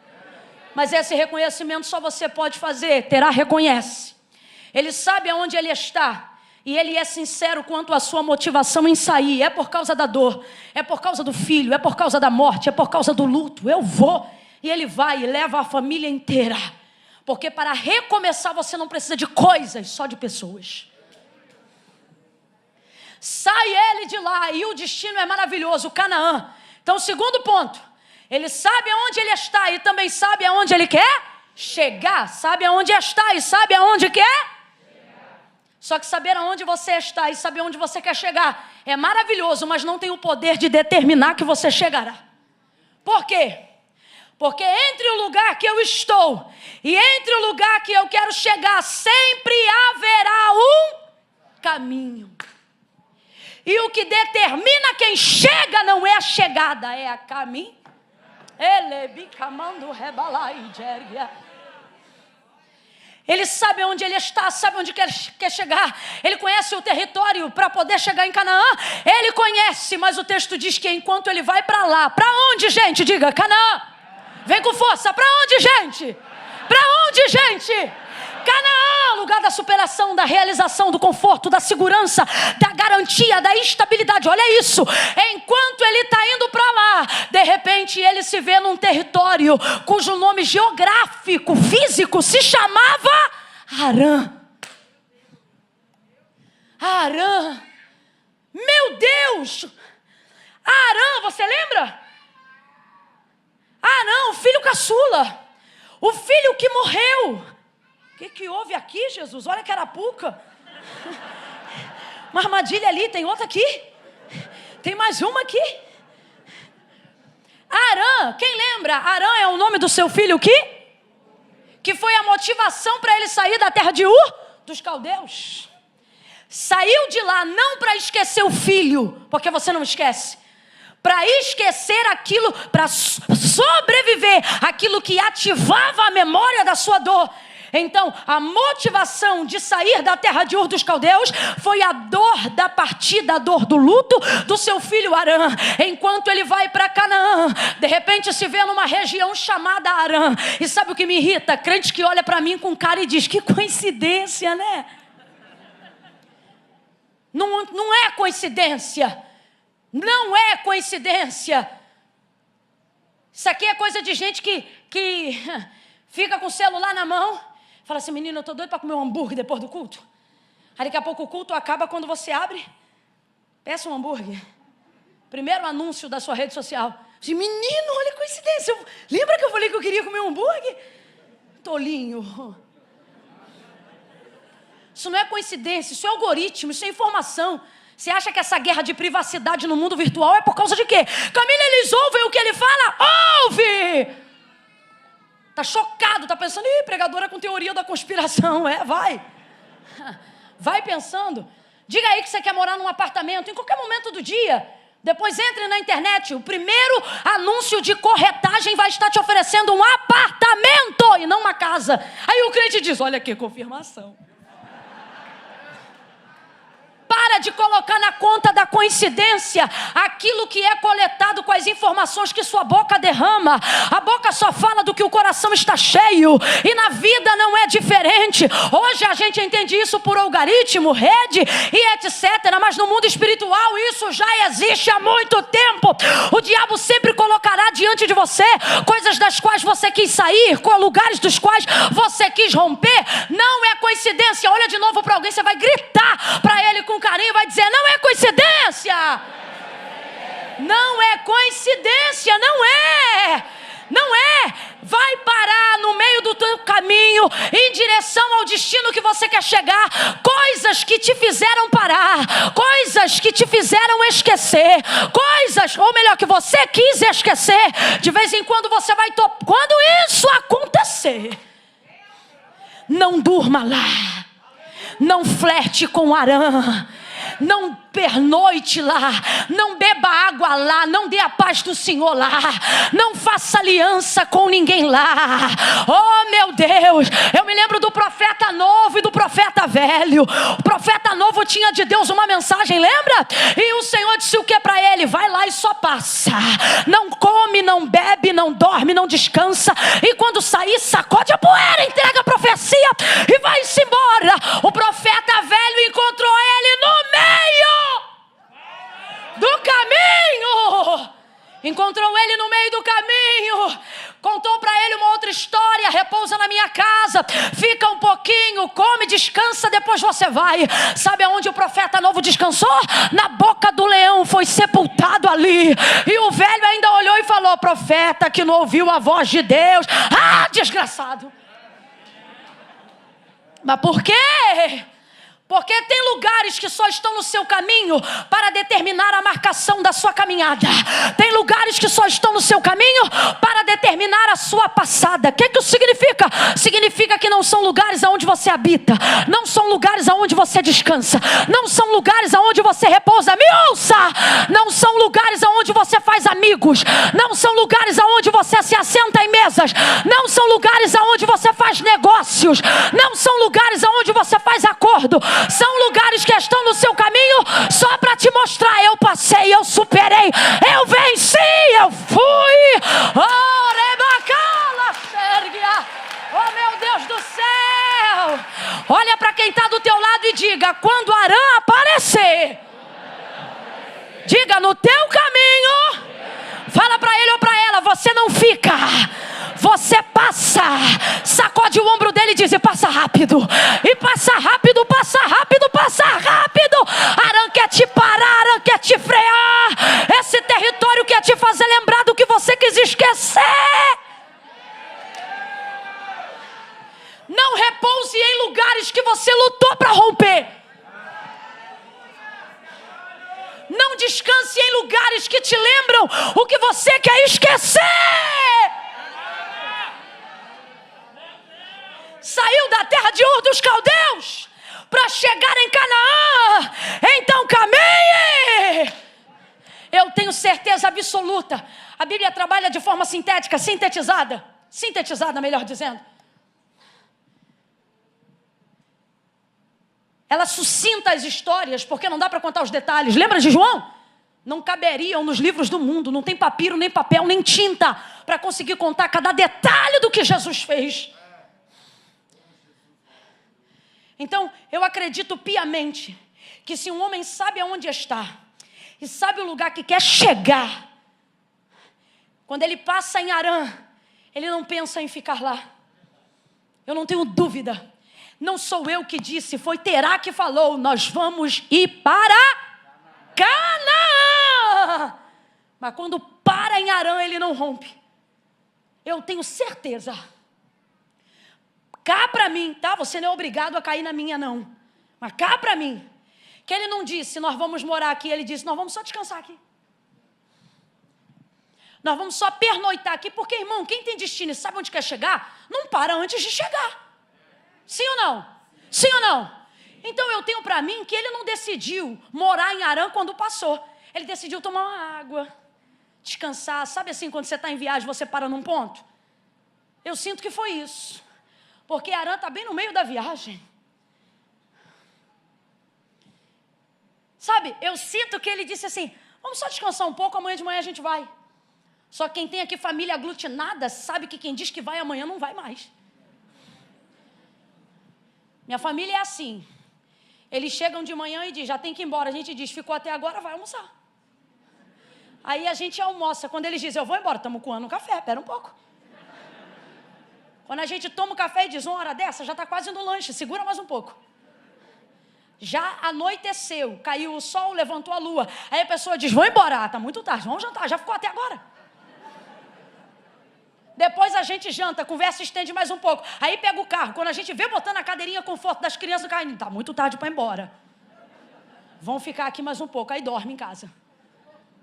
Mas esse reconhecimento só você pode fazer. Terá reconhece. Ele sabe aonde ele está. E ele é sincero quanto à sua motivação em sair. É por causa da dor, é por causa do filho, é por causa da morte, é por causa do luto. Eu vou. E ele vai e leva a família inteira. Porque para recomeçar você não precisa de coisas, só de pessoas. Sai ele de lá e o destino é maravilhoso, Canaã. Então, segundo ponto, ele sabe aonde ele está e também sabe aonde ele quer chegar. Sabe aonde está e sabe aonde quer. Só que saber aonde você está e saber onde você quer chegar é maravilhoso, mas não tem o poder de determinar que você chegará. Por quê? Porque entre o lugar que eu estou e entre o lugar que eu quero chegar, sempre haverá um caminho. E o que determina quem chega não é a chegada, é a caminho. Ele sabe onde ele está, sabe onde quer chegar. Ele conhece o território para poder chegar em Canaã. Ele conhece, mas o texto diz que enquanto ele vai para lá, para onde, gente? Diga, Canaã. Vem com força. Para onde, gente? Para onde, gente? Canaã, lugar da superação, da realização, do conforto, da segurança, da garantia, da estabilidade. Olha isso. Enquanto ele está indo para lá, de repente ele se vê num território cujo nome geográfico, físico, se chamava Harã. Harã. Meu Deus. Harã, você lembra? Harã, o filho caçula. O filho que morreu. O que houve aqui, Jesus? Olha que arapuca. Uma armadilha ali, tem outra aqui. Tem mais uma aqui. Harã, quem lembra? Harã é o nome do seu filho que foi a motivação para ele sair da terra de Ur dos caldeus. Saiu de lá não para esquecer o filho, porque você não esquece. Para esquecer aquilo, para sobreviver aquilo que ativava a memória da sua dor. Então, a motivação de sair da terra de Ur dos caldeus foi a dor da partida, a dor do luto do seu filho Harã. Enquanto ele vai para Canaã, de repente se vê numa região chamada Harã. E sabe o que me irrita? Crente que olha para mim com cara e diz: que coincidência, né? Não é coincidência. Não é coincidência. Isso aqui é coisa de gente que fica com o celular na mão. Fala assim, menino, eu tô doido para comer um hambúrguer depois do culto. Aí daqui a pouco o culto acaba, quando você abre, peça um hambúrguer. Primeiro anúncio da sua rede social. Menino, olha a coincidência. Lembra que eu falei que eu queria comer um hambúrguer? Tolinho. Isso não é coincidência, isso é algoritmo, isso é informação. Você acha que essa guerra de privacidade no mundo virtual é por causa de quê? Camila, eles ouvem o que ele fala? Ouve! Tá chocado, tá pensando, pregadora com teoria da conspiração. Vai. Vai pensando. Diga aí que você quer morar num apartamento, em qualquer momento do dia. Depois entre na internet, o primeiro anúncio de corretagem vai estar te oferecendo um apartamento e não uma casa. Aí o crente diz, olha aqui, confirmação. Para de colocar na conta da coincidência aquilo que é coletado com as informações que sua boca derrama. A boca só fala do que o coração está cheio. E na vida não é diferente. Hoje a gente entende isso por algoritmo, rede e etc. Mas no mundo espiritual isso já existe há muito tempo. O diabo sempre colocará diante de você coisas das quais você quis sair, com lugares dos quais você quis romper. Não é coincidência. Olha de novo para alguém, você vai gritar para ele com carinho, vai dizer, não é coincidência. Não é coincidência, não é. Vai parar no meio do teu caminho, em direção ao destino que você quer chegar, coisas que te fizeram parar, coisas que te fizeram esquecer, coisas, ou melhor, que você quis esquecer. De vez em quando você vai quando isso acontecer, não durma lá, não flerte com Arã, não pernoite lá, não beba água lá, não dê a paz do Senhor lá, não faça aliança com ninguém lá. Oh meu Deus, eu me lembro do profeta novo e do profeta velho. O profeta novo tinha de Deus uma mensagem, lembra? E o Senhor disse o que para ele? Vai lá e só passa, não come, não bebe, não dorme, não descansa, e quando sair sacode a poeira, entrega a profecia e vai-se embora. O profeta velho encontrou ele no meio do caminho, encontrou ele no meio do caminho, contou para ele uma outra história, repousa na minha casa, fica um pouquinho, come, descansa, depois você vai. Sabe aonde o profeta novo descansou? Na boca do leão, foi sepultado ali. E o velho ainda olhou e falou, profeta que não ouviu a voz de Deus. Ah, desgraçado. Mas por quê? Porque tem lugares que só estão no seu caminho para determinar a marcação da sua caminhada. Tem lugares que só estão no seu caminho para determinar a sua passada. O que isso significa? Significa que não são lugares aonde você habita, não são lugares aonde você descansa, não são lugares aonde você repousa. Me ouça! Não são lugares aonde você faz amigos, não são lugares aonde você se assenta em mesas, não são lugares aonde você faz negócios, não são lugares aonde você faz acordo. São lugares que estão no seu caminho só para te mostrar, eu passei, eu superei, eu venci, eu fui. Oh, rebacala, Sérgia. Oh, meu Deus do céu. Olha para quem está do teu lado e diga, quando Arã aparecer, diga, no teu caminho, fala para ele ou para ela, você não fica, você passa. Sacode o ombro dele e diz, e passa rápido, e passa rápido, passa rápido, passa rápido. Arã quer te parar, Arã quer te frear, esse território quer te fazer lembrar do que você quis esquecer. Não repouse em lugares que você lutou para romper. Não descanse em lugares que te lembram o que você quer esquecer. Saiu da terra de Ur dos Caldeus para chegar em Canaã. Então caminhe. Eu tenho certeza absoluta. A Bíblia trabalha de forma sintética, sintetizada, melhor dizendo. Ela sucinta as histórias, porque não dá para contar os detalhes. Lembra de João? Não caberiam nos livros do mundo. Não tem papiro, nem papel, nem tinta para conseguir contar cada detalhe do que Jesus fez. Então, eu acredito piamente que se um homem sabe aonde está, E sabe o lugar que quer chegar? Quando ele passa em Arã, ele não pensa em ficar lá. Eu não tenho dúvida. Não sou eu que disse, foi Terá que falou, nós vamos ir para Canaã. Mas quando para em Arã, ele não rompe. Eu tenho certeza. Cá para mim, tá? Você não é obrigado a cair na minha, não. Mas cá para mim. Que ele não disse, nós vamos morar aqui. Ele disse, nós vamos só descansar aqui. Nós vamos só pernoitar aqui. Porque, irmão, quem tem destino e sabe onde quer chegar, não para antes de chegar. Sim ou não? Sim ou não? Então eu tenho para mim que ele não decidiu morar em Arã quando passou. Ele decidiu tomar uma água, descansar. Sabe assim, quando você está em viagem, você para num ponto? Eu sinto que foi isso. Porque Arã está bem no meio da viagem. Sabe, eu sinto que ele disse assim, vamos só descansar um pouco, amanhã de manhã a gente vai. Só quem tem aqui família aglutinada sabe que quem diz que vai amanhã não vai mais. Minha família é assim. Eles chegam de manhã e dizem, já tem que ir embora. A gente diz, ficou até agora, vai almoçar. Aí a gente almoça. Quando eles dizem, eu vou embora, estamos coando um café, espera um pouco. Quando a gente toma o café e diz, uma hora dessa, já está quase no lanche, segura mais um pouco. Já anoiteceu, caiu o sol, levantou a lua. Aí a pessoa diz, vou embora, está muito tarde, vamos jantar, já ficou até agora. Depois a gente janta, conversa e estende mais um pouco. Aí pega o carro, quando a gente vê botando a cadeirinha conforto das crianças no carro, está muito tarde para ir embora. Vão ficar aqui mais um pouco, aí dorme em casa.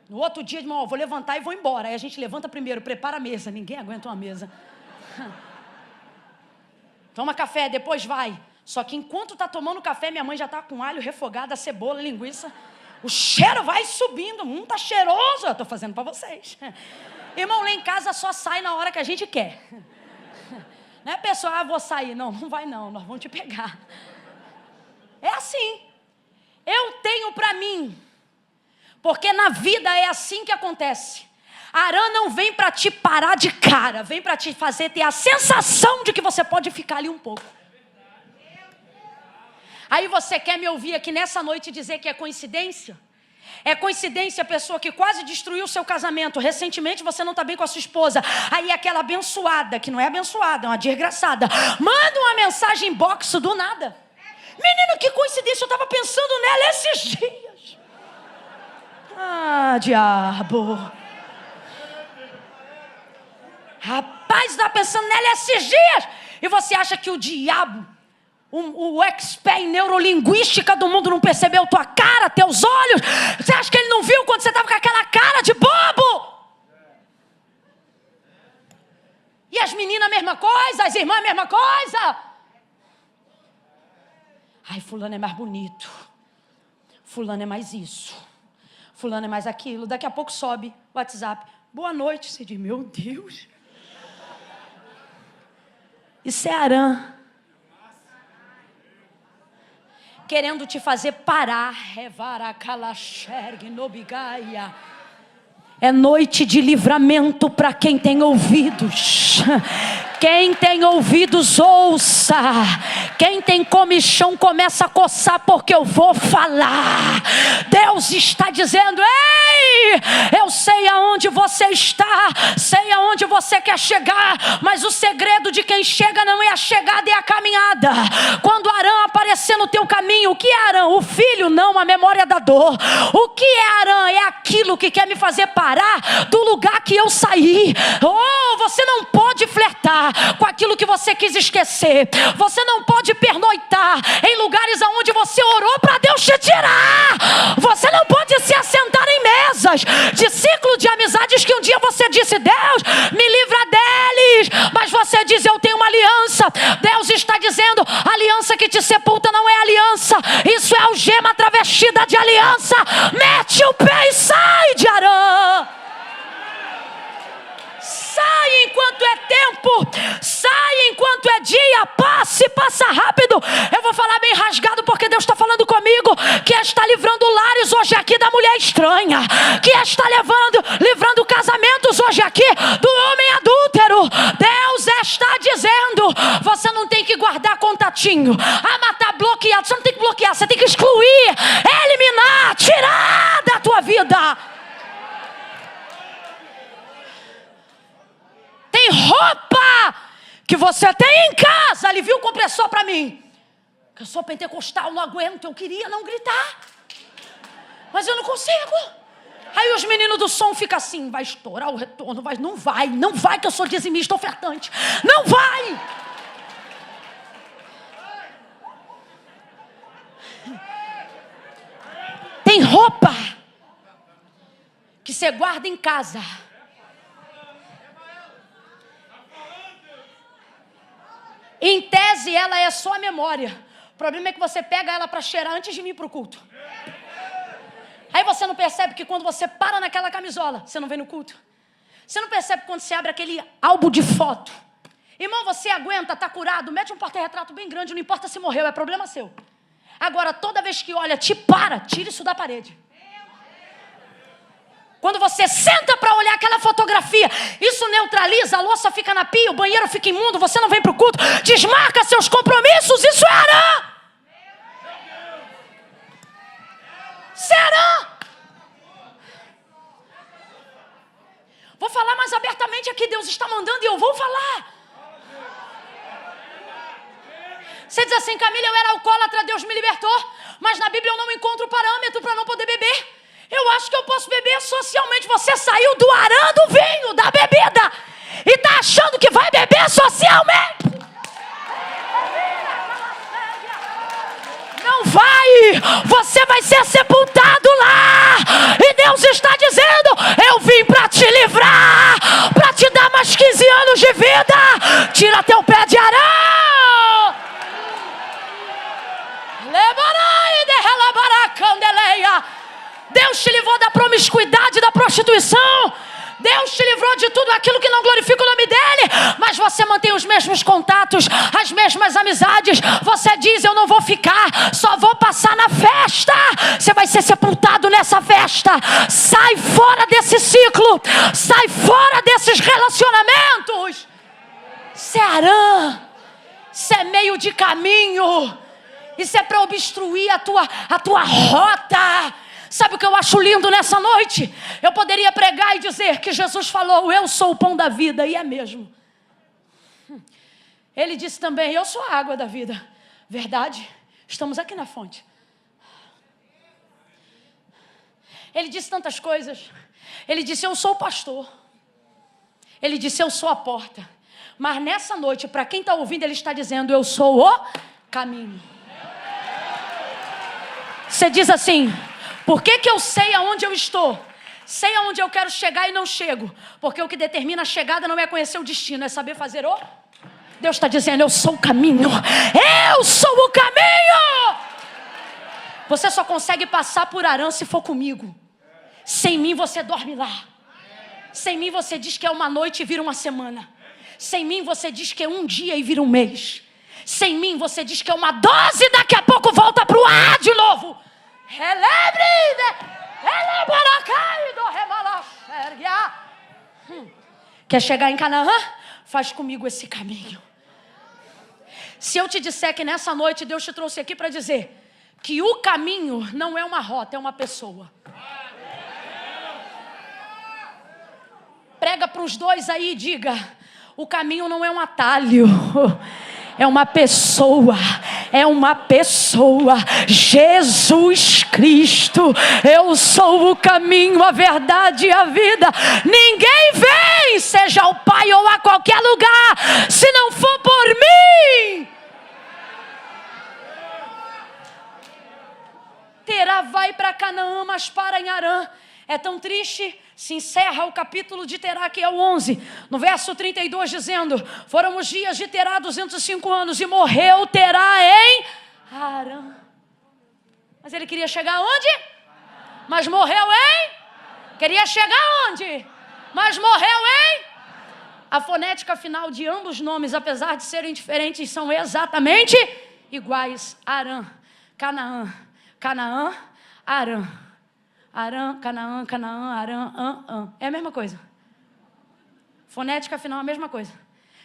No outro dia, irmão, vou levantar e vou embora. Aí a gente levanta primeiro, prepara a mesa, ninguém aguenta uma mesa. Toma café, depois vai. Só que enquanto está tomando café, minha mãe já está com alho refogado, a cebola, linguiça. O cheiro vai subindo, tá cheiroso. Eu estou fazendo para vocês. Irmão, lá em casa só sai na hora que a gente quer. Não é pessoal, vou sair. Não, não vai não, nós vamos te pegar. É assim. Eu tenho para mim. Porque na vida é assim que acontece. Arã não vem para te parar de cara, vem para te fazer ter a sensação de que você pode ficar ali um pouco. Aí você quer me ouvir aqui nessa noite dizer que é coincidência? É coincidência a pessoa que quase destruiu o seu casamento. Recentemente você não está bem com a sua esposa. Aí aquela abençoada, que não é abençoada, é uma desgraçada, manda uma mensagem inbox do nada. Menino, que coincidência, eu estava pensando nela esses dias. Ah, diabo. Rapaz, estava pensando nela esses dias. E você acha que o diabo, o expert em neurolinguística do mundo não percebeu tua cara, teus olhos? Você acha que ele não viu quando você estava com aquela cara de bobo? E as meninas a mesma coisa, as irmãs a mesma coisa. Ai, fulano é mais bonito. Fulano é mais isso. Fulano é mais aquilo. Daqui a pouco sobe o WhatsApp. Boa noite. Você diz, meu Deus. Isso é Arã. Querendo te fazer parar. É noite de livramento para quem tem ouvidos. Quem tem ouvidos, ouça. Quem tem comichão, começa a coçar, porque eu vou falar. Deus está dizendo, ei, eu sei aonde você está, sei aonde você quer chegar, mas o segredo de quem chega não é a chegada, é a caminhada. Quando Arã aparecer no teu caminho, o que é Arã? O filho, não, a memória da dor. O que é Arã? É aquilo que quer me fazer parar do lugar que eu saí. Oh, você não pode flertar com aquilo que você quis esquecer. Você não pode pernoitar em lugares onde você orou para Deus te tirar. Você não pode se assentar em mesas de ciclo de amizades que um dia você disse, Deus, me livra deles. Mas você diz, eu tenho uma aliança. Deus está dizendo, a aliança que te sepulta não é aliança. Isso é algema travestida de aliança. Mete o pé e sai de Arã. Sai enquanto é tempo, sai enquanto é dia, passa rápido. Eu vou falar bem rasgado porque Deus está falando comigo, que está livrando lares hoje aqui da mulher estranha, que está livrando casamentos hoje aqui do homem adúltero. Deus está dizendo, você não tem que guardar contatinho, mas está bloqueado, você não tem que bloquear, você tem que excluir, eliminar, tirar da tua vida roupa que você tem em casa. Alivia o compressor para mim. Eu sou pentecostal, não aguento. Eu queria não gritar, mas eu não consigo. Aí os meninos do som ficam assim, vai estourar o retorno, não vai, que eu sou dizimista ofertante. Não vai. Tem roupa que você guarda em casa. Em tese, ela é só a memória. O problema é que você pega ela para cheirar antes de vir para o culto. Aí você não percebe que quando você para naquela camisola, você não vem no culto. Você não percebe quando você abre aquele álbum de foto. Irmão, você aguenta, está curado, mete um porta-retrato bem grande, não importa se morreu, é problema seu. Agora, toda vez que olha, tira isso da parede. Quando você senta para olhar aquela fotografia, isso neutraliza, a louça fica na pia, o banheiro fica imundo, você não vem para o culto, desmarca seus compromissos, isso é Arã. Isso é Arã. Vou falar mais abertamente aqui, Deus está mandando e eu vou falar. Você diz assim, Camila, eu era alcoólatra, Deus me libertou, mas na Bíblia eu não encontro parâmetro para não poder beber. Eu acho que eu posso beber socialmente. Você saiu do Arã do vinho, da bebida, e está achando que vai beber socialmente. Não vai. Você vai ser sepultado lá. E Deus está dizendo, eu vim para te livrar, para te dar mais 15 anos de vida. Tira teu pé de Arã. Levarai de relabará candeleia. Deus te livrou da promiscuidade, da prostituição. Deus te livrou de tudo aquilo que não glorifica o nome dele. Mas você mantém os mesmos contatos, as mesmas amizades. Você diz, eu não vou ficar, só vou passar na festa. Você vai ser sepultado nessa festa. Sai fora desse ciclo. Sai fora desses relacionamentos. Isso é Arã. Isso é meio de caminho. Isso é para obstruir a tua rota. Sabe o que eu acho lindo nessa noite? Eu poderia pregar e dizer que Jesus falou, eu sou o pão da vida, e é mesmo. Ele disse também, eu sou a água da vida. Verdade? Estamos aqui na fonte. Ele disse tantas coisas. Ele disse, eu sou o pastor. Ele disse, eu sou a porta. Mas nessa noite, para quem está ouvindo, ele está dizendo, eu sou o caminho. Você diz assim, por que eu sei aonde eu estou? Sei aonde eu quero chegar e não chego. Porque o que determina a chegada não é conhecer o destino, é saber fazer o... Deus está dizendo, eu sou o caminho. Eu sou o caminho. Você só consegue passar por Arã se for comigo. Sem mim você dorme lá. Sem mim você diz que é uma noite e vira uma semana. Sem mim você diz que é um dia e vira um mês. Sem mim você diz que é uma dose e daqui a pouco volta para o ar de novo. Quer chegar em Canaã? Faz comigo esse caminho. Se eu te disser que nessa noite Deus te trouxe aqui para dizer que o caminho não é uma rota, é uma pessoa. Prega para os dois aí e diga, o caminho não é um atalho. É uma pessoa, Jesus Cristo. Eu sou o caminho, a verdade e a vida. Ninguém vem, seja ao Pai ou a qualquer lugar, se não for por mim. Terá vai para Canaã, mas para em Arã. É tão triste, se encerra o capítulo de Terá, que é o 11, no verso 32, dizendo, foram os dias de Terá 205 anos, e morreu Terá em Arã. Mas ele queria chegar onde? Mas morreu em? Queria chegar onde? Mas morreu em? A fonética final de ambos os nomes, apesar de serem diferentes, são exatamente iguais. Arã, Canaã, Canaã, Arã. Arã, Canaã, Canaã, Arã, É a mesma coisa. Fonética final é a mesma coisa.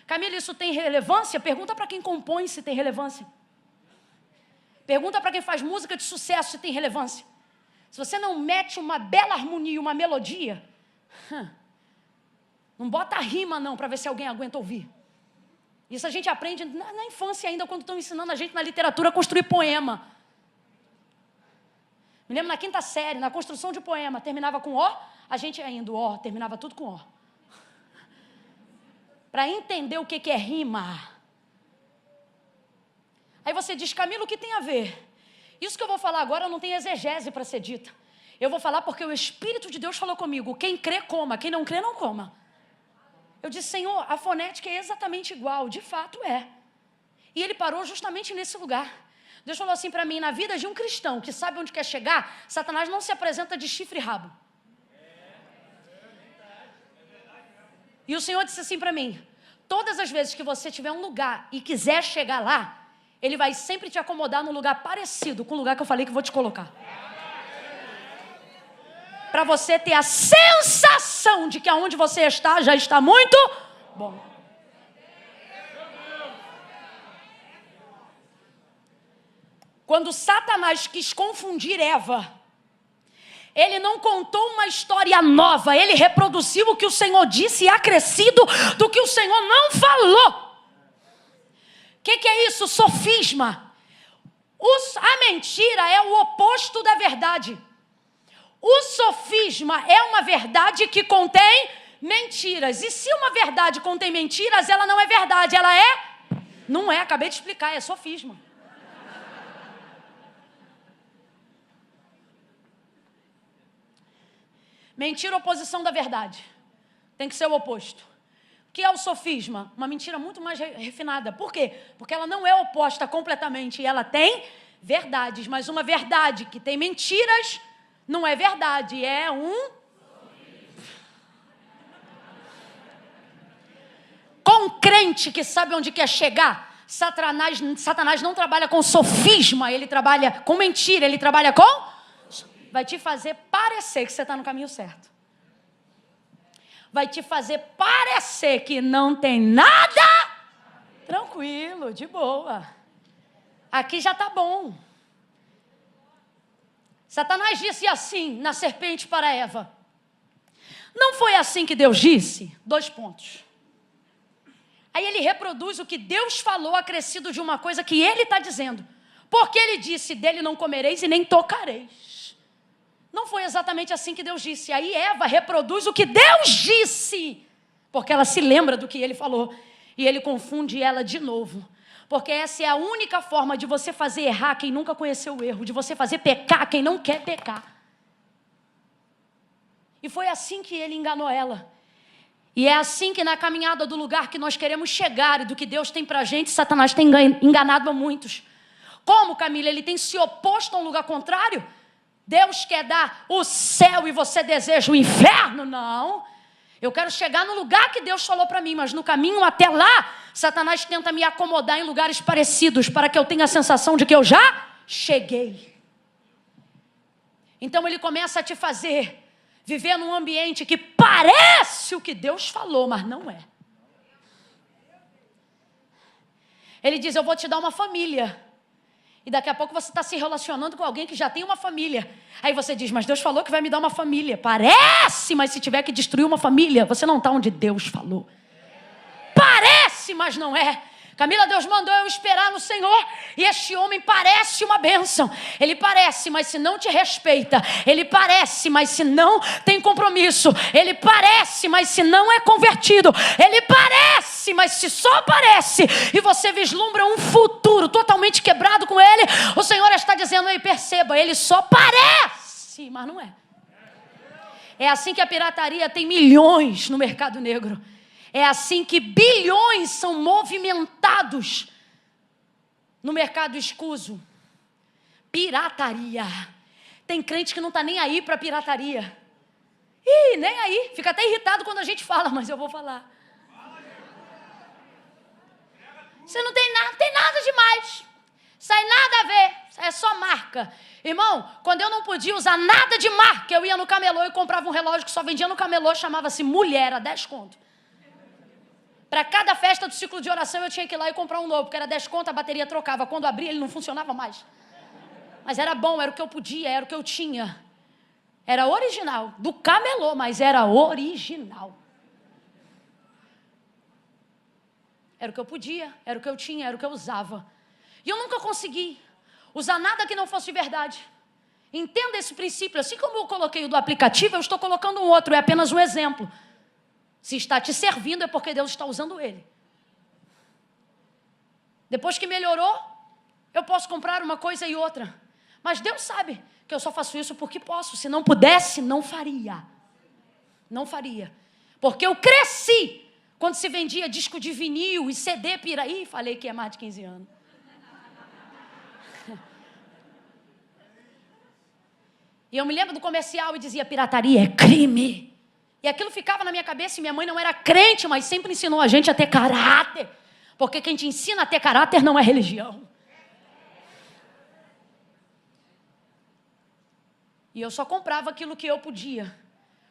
Camila, isso tem relevância? Pergunta para quem compõe se tem relevância. Pergunta para quem faz música de sucesso se tem relevância. Se você não mete uma bela harmonia, uma melodia, Não bota rima não, para ver se alguém aguenta ouvir. Isso a gente aprende na infância ainda, quando estão ensinando a gente na literatura a construir poema. Me lembro na 5ª série, na construção de poema, terminava com O, a gente ainda, O, terminava tudo com O. Para entender o que é rima. Aí você diz, Camila, o que tem a ver? Isso que eu vou falar agora não tem exegese para ser dita. Eu vou falar porque o Espírito de Deus falou comigo. Quem crê, coma. Quem não crê, não coma. Eu disse, Senhor, a fonética é exatamente igual. De fato é. E ele parou justamente nesse lugar. Deus falou assim para mim, na vida de um cristão que sabe onde quer chegar, Satanás não se apresenta de chifre e rabo. E o Senhor disse assim para mim, todas as vezes que você tiver um lugar e quiser chegar lá, ele vai sempre te acomodar num lugar parecido com o lugar que eu falei que eu vou te colocar. Para você ter a sensação de que aonde você está, já está muito bom. Quando Satanás quis confundir Eva, ele não contou uma história nova, ele reproduziu o que o Senhor disse e acrescido do que o Senhor não falou. O que é isso? Sofisma. A mentira é o oposto da verdade. O sofisma é uma verdade que contém mentiras. E se uma verdade contém mentiras, ela não é verdade, ela é? Não é, acabei de explicar, é sofisma. Mentira, oposição da verdade. Tem que ser o oposto. O que é o sofisma? Uma mentira muito mais refinada. Por quê? Porque ela não é oposta completamente. Ela tem verdades. Mas uma verdade que tem mentiras não é verdade. É um... Com crente que sabe onde quer chegar, Satanás não trabalha com sofisma. Ele trabalha com mentira. Ele trabalha com... Vai te fazer parecer que você está no caminho certo. Vai te fazer parecer que não tem nada. Tranquilo, de boa. Aqui já está bom. Satanás disse assim na serpente para Eva. Não foi assim que Deus disse? 2 pontos. Aí ele reproduz o que Deus falou acrescido de uma coisa que ele está dizendo. Porque ele disse, dele não comereis e nem tocareis. Não foi exatamente assim que Deus disse. Aí Eva reproduz o que Deus disse. Porque ela se lembra do que ele falou. E ele confunde ela de novo. Porque essa é a única forma de você fazer errar quem nunca conheceu o erro. De você fazer pecar quem não quer pecar. E foi assim que ele enganou ela. E é assim que na caminhada do lugar que nós queremos chegar e do que Deus tem pra gente, Satanás tem enganado a muitos. Como, Camila? Ele tem se oposto a um lugar contrário? Deus quer dar o céu e você deseja o inferno? Não. Eu quero chegar no lugar que Deus falou para mim, mas no caminho até lá, Satanás tenta me acomodar em lugares parecidos para que eu tenha a sensação de que eu já cheguei. Então ele começa a te fazer viver num ambiente que parece o que Deus falou, mas não é. Ele diz, eu vou te dar uma família. E daqui a pouco você está se relacionando com alguém que já tem uma família. Aí você diz, mas Deus falou que vai me dar uma família. Parece, mas se tiver que destruir uma família, você não está onde Deus falou. Parece, mas não é. Camila, Deus mandou eu esperar no Senhor. E este homem parece uma bênção. Ele parece, mas se não te respeita. Ele parece, mas se não tem compromisso. Ele parece, mas se não é convertido. Ele parece, mas se só parece. E você vislumbra um futuro totalmente quebrado com ele. O Senhor está dizendo, ei, perceba, ele só parece, mas não é. É assim que a pirataria tem milhões no mercado negro. É assim que bilhões são movimentados no mercado escuso. Pirataria. Tem crente que não está nem aí para pirataria. Ih, nem aí. Fica até irritado quando a gente fala, mas eu vou falar. Você não tem nada demais. Sai nada a ver. É só marca. Irmão, quando eu não podia usar nada de marca, eu ia no camelô e comprava um relógio que só vendia no camelô, chamava-se Mulher, a 10 conto. Para cada festa do ciclo de oração eu tinha que ir lá e comprar um novo, porque era 10 conto, a bateria trocava. Quando abria ele não funcionava mais. Mas era bom, era o que eu podia, era o que eu tinha. Era original, do camelô, mas era original. Era o que eu podia, era o que eu tinha, era o que eu usava. E eu nunca consegui usar nada que não fosse de verdade. Entenda esse princípio. Assim como eu coloquei o do aplicativo, eu estou colocando um outro. É apenas um exemplo. Se está te servindo, é porque Deus está usando ele. Depois que melhorou, eu posso comprar uma coisa e outra. Mas Deus sabe que eu só faço isso porque posso. Se não pudesse, não faria. Não faria. Porque eu cresci quando se vendia disco de vinil e CD piraí. Falei que é mais de 15 anos. E eu me lembro do comercial e dizia: pirataria é crime. E aquilo ficava na minha cabeça, e minha mãe não era crente, mas sempre ensinou a gente a ter caráter. Porque quem te ensina a ter caráter não é religião. E eu só comprava aquilo que eu podia.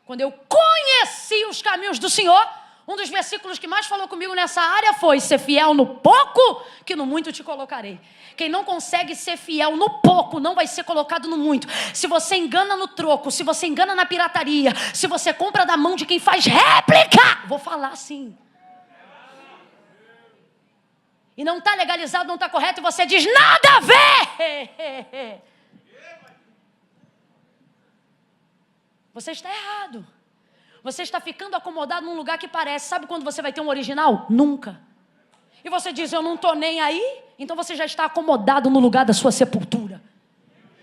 Quando eu conheci os caminhos do Senhor, um dos versículos que mais falou comigo nessa área foi: ser fiel no pouco, que no muito te colocarei. Quem não consegue ser fiel no pouco, não vai ser colocado no muito. Se você engana no troco, se você engana na pirataria, se você compra da mão de quem faz réplica, vou falar assim, e não está legalizado, não está correto, e você diz: nada a ver, você está errado. Você está ficando acomodado num lugar que parece. Sabe quando você vai ter um original? Nunca. E você diz: eu não estou nem aí. Então você já está acomodado no lugar da sua sepultura.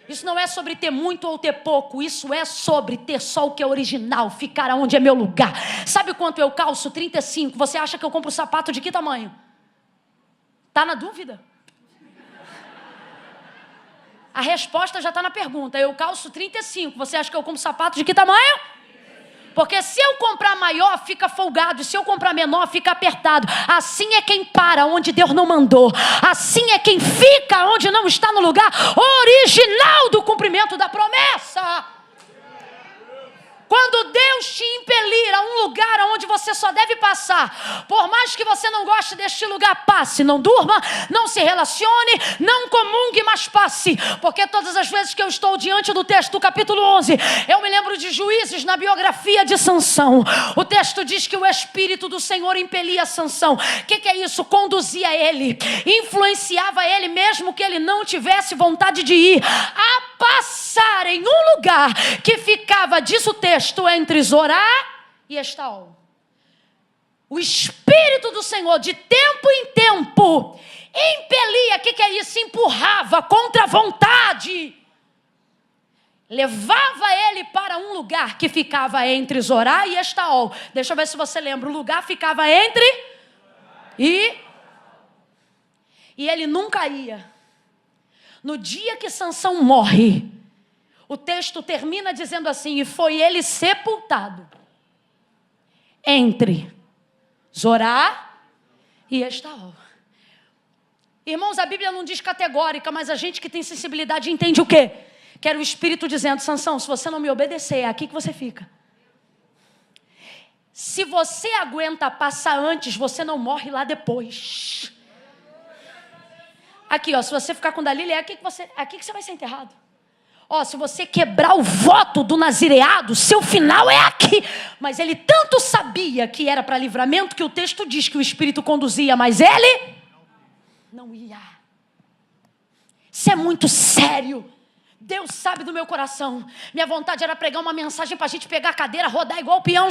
Isso não é sobre ter muito ou ter pouco. Isso é sobre ter só o que é original. Ficar aonde é meu lugar. Sabe quanto eu calço? 35. Você acha que eu compro sapato de que tamanho? Está na dúvida? A resposta já está na pergunta. Eu calço 35. Você acha que eu compro sapato de que tamanho? Porque se eu comprar maior, fica folgado. E se eu comprar menor, fica apertado. Assim é quem para onde Deus não mandou. Assim é quem fica onde não está no lugar original do cumprimento da promessa. Quando Deus te impelir a um lugar onde você só deve passar, por mais que você não goste deste lugar, passe. Não durma, não se relacione, não comungue, mas passe. Porque todas as vezes que eu estou diante do texto do capítulo 11, eu me lembro de Juízes na biografia de Sansão. O texto diz que o Espírito do Senhor impelia Sansão. O que é isso? Conduzia ele, influenciava ele, mesmo que ele não tivesse vontade de ir, a passar em um lugar que ficava, diz o texto, entre Zorá e Estaol. O Espírito do Senhor, de tempo em tempo, impelia. O que é isso? Empurrava contra a vontade. Levava ele para um lugar que ficava entre Zorá e Estaol. Deixa eu ver se você lembra. O lugar ficava entre e ele nunca ia. No dia que Sansão morre, o texto termina dizendo assim: e foi ele sepultado entre Zorá e Estaol. Irmãos, a Bíblia não diz categórica, mas a gente que tem sensibilidade entende o quê? Que era o Espírito dizendo: Sansão, se você não me obedecer, é aqui que você fica. Se você aguenta passar antes, você não morre lá depois. Aqui, ó, se você ficar com Dalila, é aqui que você vai ser enterrado. Ó, se você quebrar o voto do nazireado, seu final é aqui. Mas ele tanto sabia que era para livramento, que o texto diz que o Espírito conduzia, mas ele não ia. Isso é muito sério. Deus sabe do meu coração. Minha vontade era pregar uma mensagem para a gente pegar a cadeira, rodar igual o peão.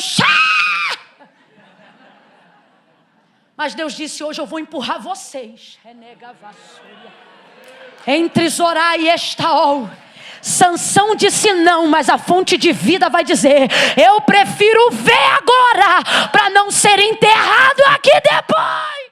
Mas Deus disse: hoje eu vou empurrar vocês entre Zorá e Estaol. Sansão disse não, mas a fonte de vida vai dizer: eu prefiro ver agora, para não ser enterrado aqui depois.